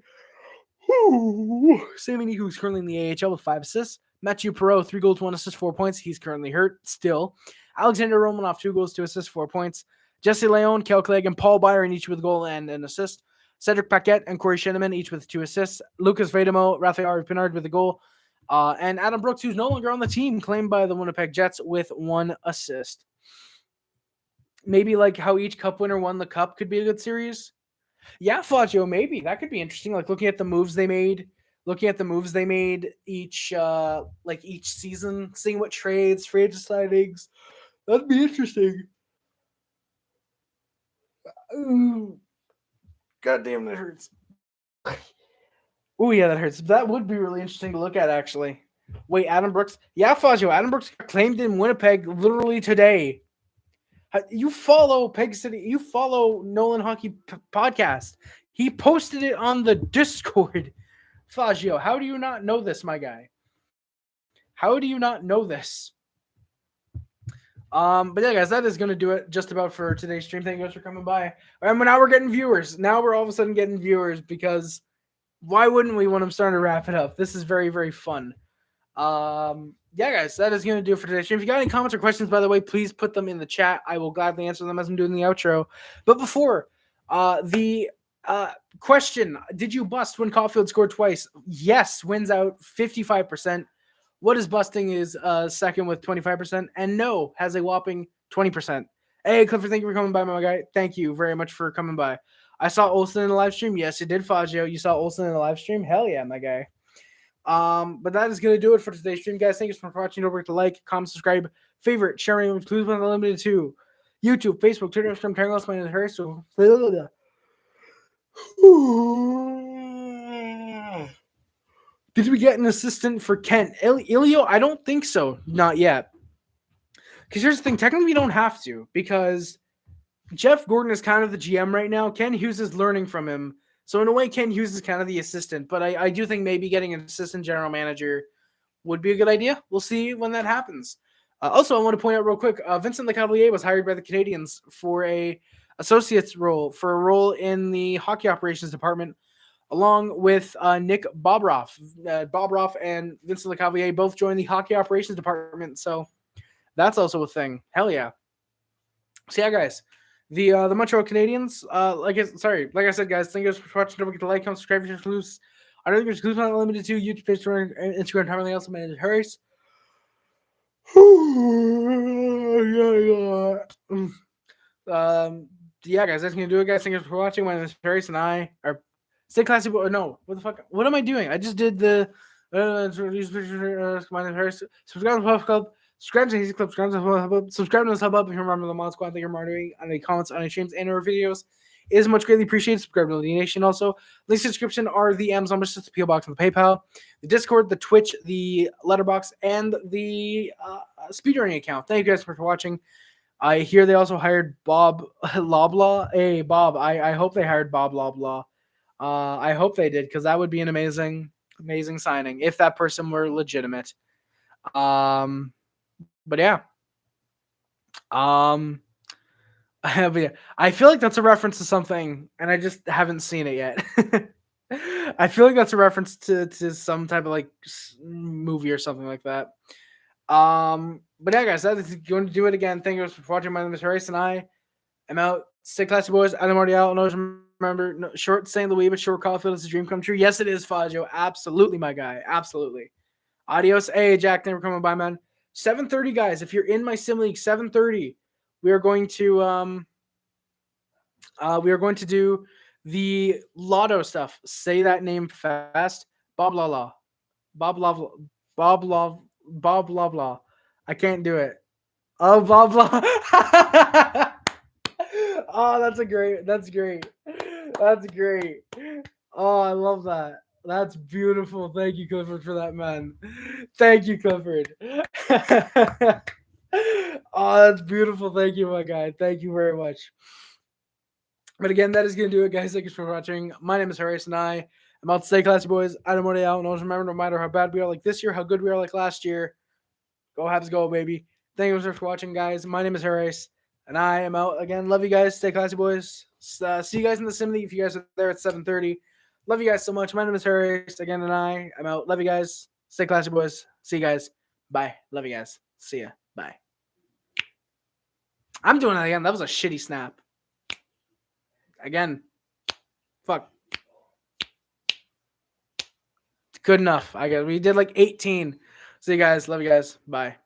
in the AHL with 5 assists. Mathieu Perreault, 3 goals, 1 assist, 4 points. He's currently hurt still. Alexander Romanov, 2 goals, 2 assists, 4 points. Jesse Leon, Kel Clegg, and Paul Byron each with a goal and an assist. Cedric Paquette and Corey Shinneman each with 2 assists. Lucas Vedamo, Raphael Pinard with a goal. And Adam Brooks, who's no longer on the team, claimed by the Winnipeg Jets with 1 assist. Maybe like how each cup winner won the cup could be a good series. Yeah, Flaggio, maybe. That could be interesting. Like looking at the moves they made each season, seeing what trades, free agent signings. That'd be interesting. Ooh. God damn, that hurts. Oh, yeah, that hurts. That would be really interesting to look at, actually. Wait, Adam Brooks? Yeah, Fazio. Adam Brooks claimed in Winnipeg literally today. You follow Peg City. You follow Nolan Hockey Podcast. He posted it on the Discord. Fazio, how do you not know this, my guy? How do you not know this? But yeah, guys, that is going to do it just about for today's stream. Thank you guys for coming by. And now we're getting viewers. Now we're all of a sudden getting viewers because why wouldn't we when I'm starting to wrap it up? This is very, very fun. Yeah, guys, that is going to do it for today's stream. If you got any comments or questions, by the way, please put them in the chat. I will gladly answer them as I'm doing the outro. But before, the question, did you bust when Caufield scored twice? Yes, wins out 55%. What is busting is second with 25%. And no has a whopping 20%. Hey, Clifford, thank you for coming by, my guy. Thank you very much for coming by. I saw Olsen in the live stream. Yes, you did, Fazio. You saw Olsen in the live stream? Hell yeah, my guy. But that is going to do it for today's stream, guys. Thank you so much for watching. Don't forget to like, comment, subscribe, favorite, sharing, includes when limited to YouTube, Facebook, Twitter, Instagram, Tangles, my name is Harry. So, did we get an assistant for Kent? Ilio? I don't think so. Not yet. Because here's the thing. Technically, we don't have to because Jeff Gordon is kind of the GM right now. Ken Hughes is learning from him. So in a way, Ken Hughes is kind of the assistant. But I do think maybe getting an assistant general manager would be a good idea. We'll see when that happens. Also, I want to point out real quick, Vincent Lecavalier was hired by the Canadiens for a associate's role, for a role in the hockey operations department, along with Nick Bobroff. Bobroff and Vincent Lecavalier both joined the hockey operations department. So that's also a thing. Hell yeah. So yeah, guys. The Montreal Canadiens, like I said, guys, thank you guys for watching. Don't forget to like, comment, subscribe, and exclusives. I don't think there's exclusives not limited to YouTube, Facebook, Instagram, and everything else. My name is Harris. Yeah, guys, that's gonna do it, guys. Thank you for watching. My name is Harris, and I are stay classy. No, what the fuck? What am I doing? I just did the my name is Harris. Subscribe to the Puff Club. Subscribe to Hazy Club, subscribe to this hub up if you remember the Mod Squad. Thank you for monitoring on the comments on our streams and our videos. It is much greatly appreciated. Subscribe to the Nation also. Links in the description are the Amazon business, the PO Box, and the PayPal, the Discord, the Twitch, the Letterbox, and the speedrunning account. Thank you guys for watching. I hear they also hired Bob Loblaw. Hey, Bob, I hope they hired Bob Loblaw. I hope they did because that would be an amazing signing if that person were legitimate. But yeah. I feel like that's a reference to something, and I just haven't seen it yet. I feel like that's a reference to some type of like movie or something like that. But yeah, guys, that's going to do it again. Thank you for watching. My name is Horace, and I am out. Stay classy, boys. I'm already out. Always remember, no, short St. Louis, but short Caufield is a dream come true. Yes, it is, Faggio. Absolutely, my guy. Absolutely. Adios. Hey, Jack. Thank you for coming by, man. 7:30, guys. If you're in my sim league, 7:30, we are going to do the lotto stuff. Say that name fast. Bob Lala. Bob Love. Bob Love. Bob Love. I can't do it. Oh, blah blah. Oh, that's great. That's great. That's great. Oh, I love that. That's beautiful. Thank you, Clifford, for that, man. Thank you, Clifford. Oh, that's beautiful. Thank you, my guy. Thank you very much. But again, that is going to do it, guys. Thank you for watching. My name is Horace, and I am out to stay classy, boys. I don't want to out. And always remember, no matter how bad we are like this year, how good we are like last year, go Habs, go, baby. Thank you so much for watching, guys. My name is Horace, and I am out again. Love you guys. Stay classy, boys. See you guys in the sim league if you guys are there at 7:30. Love you guys so much. My name is Horace again, and I am out. Love you guys. Stay classy, boys. See you guys. Bye. Love you guys. See ya. Bye. I'm doing that again. That was a shitty snap. Again. Fuck. Good enough. We did like 18. See you guys. Love you guys. Bye.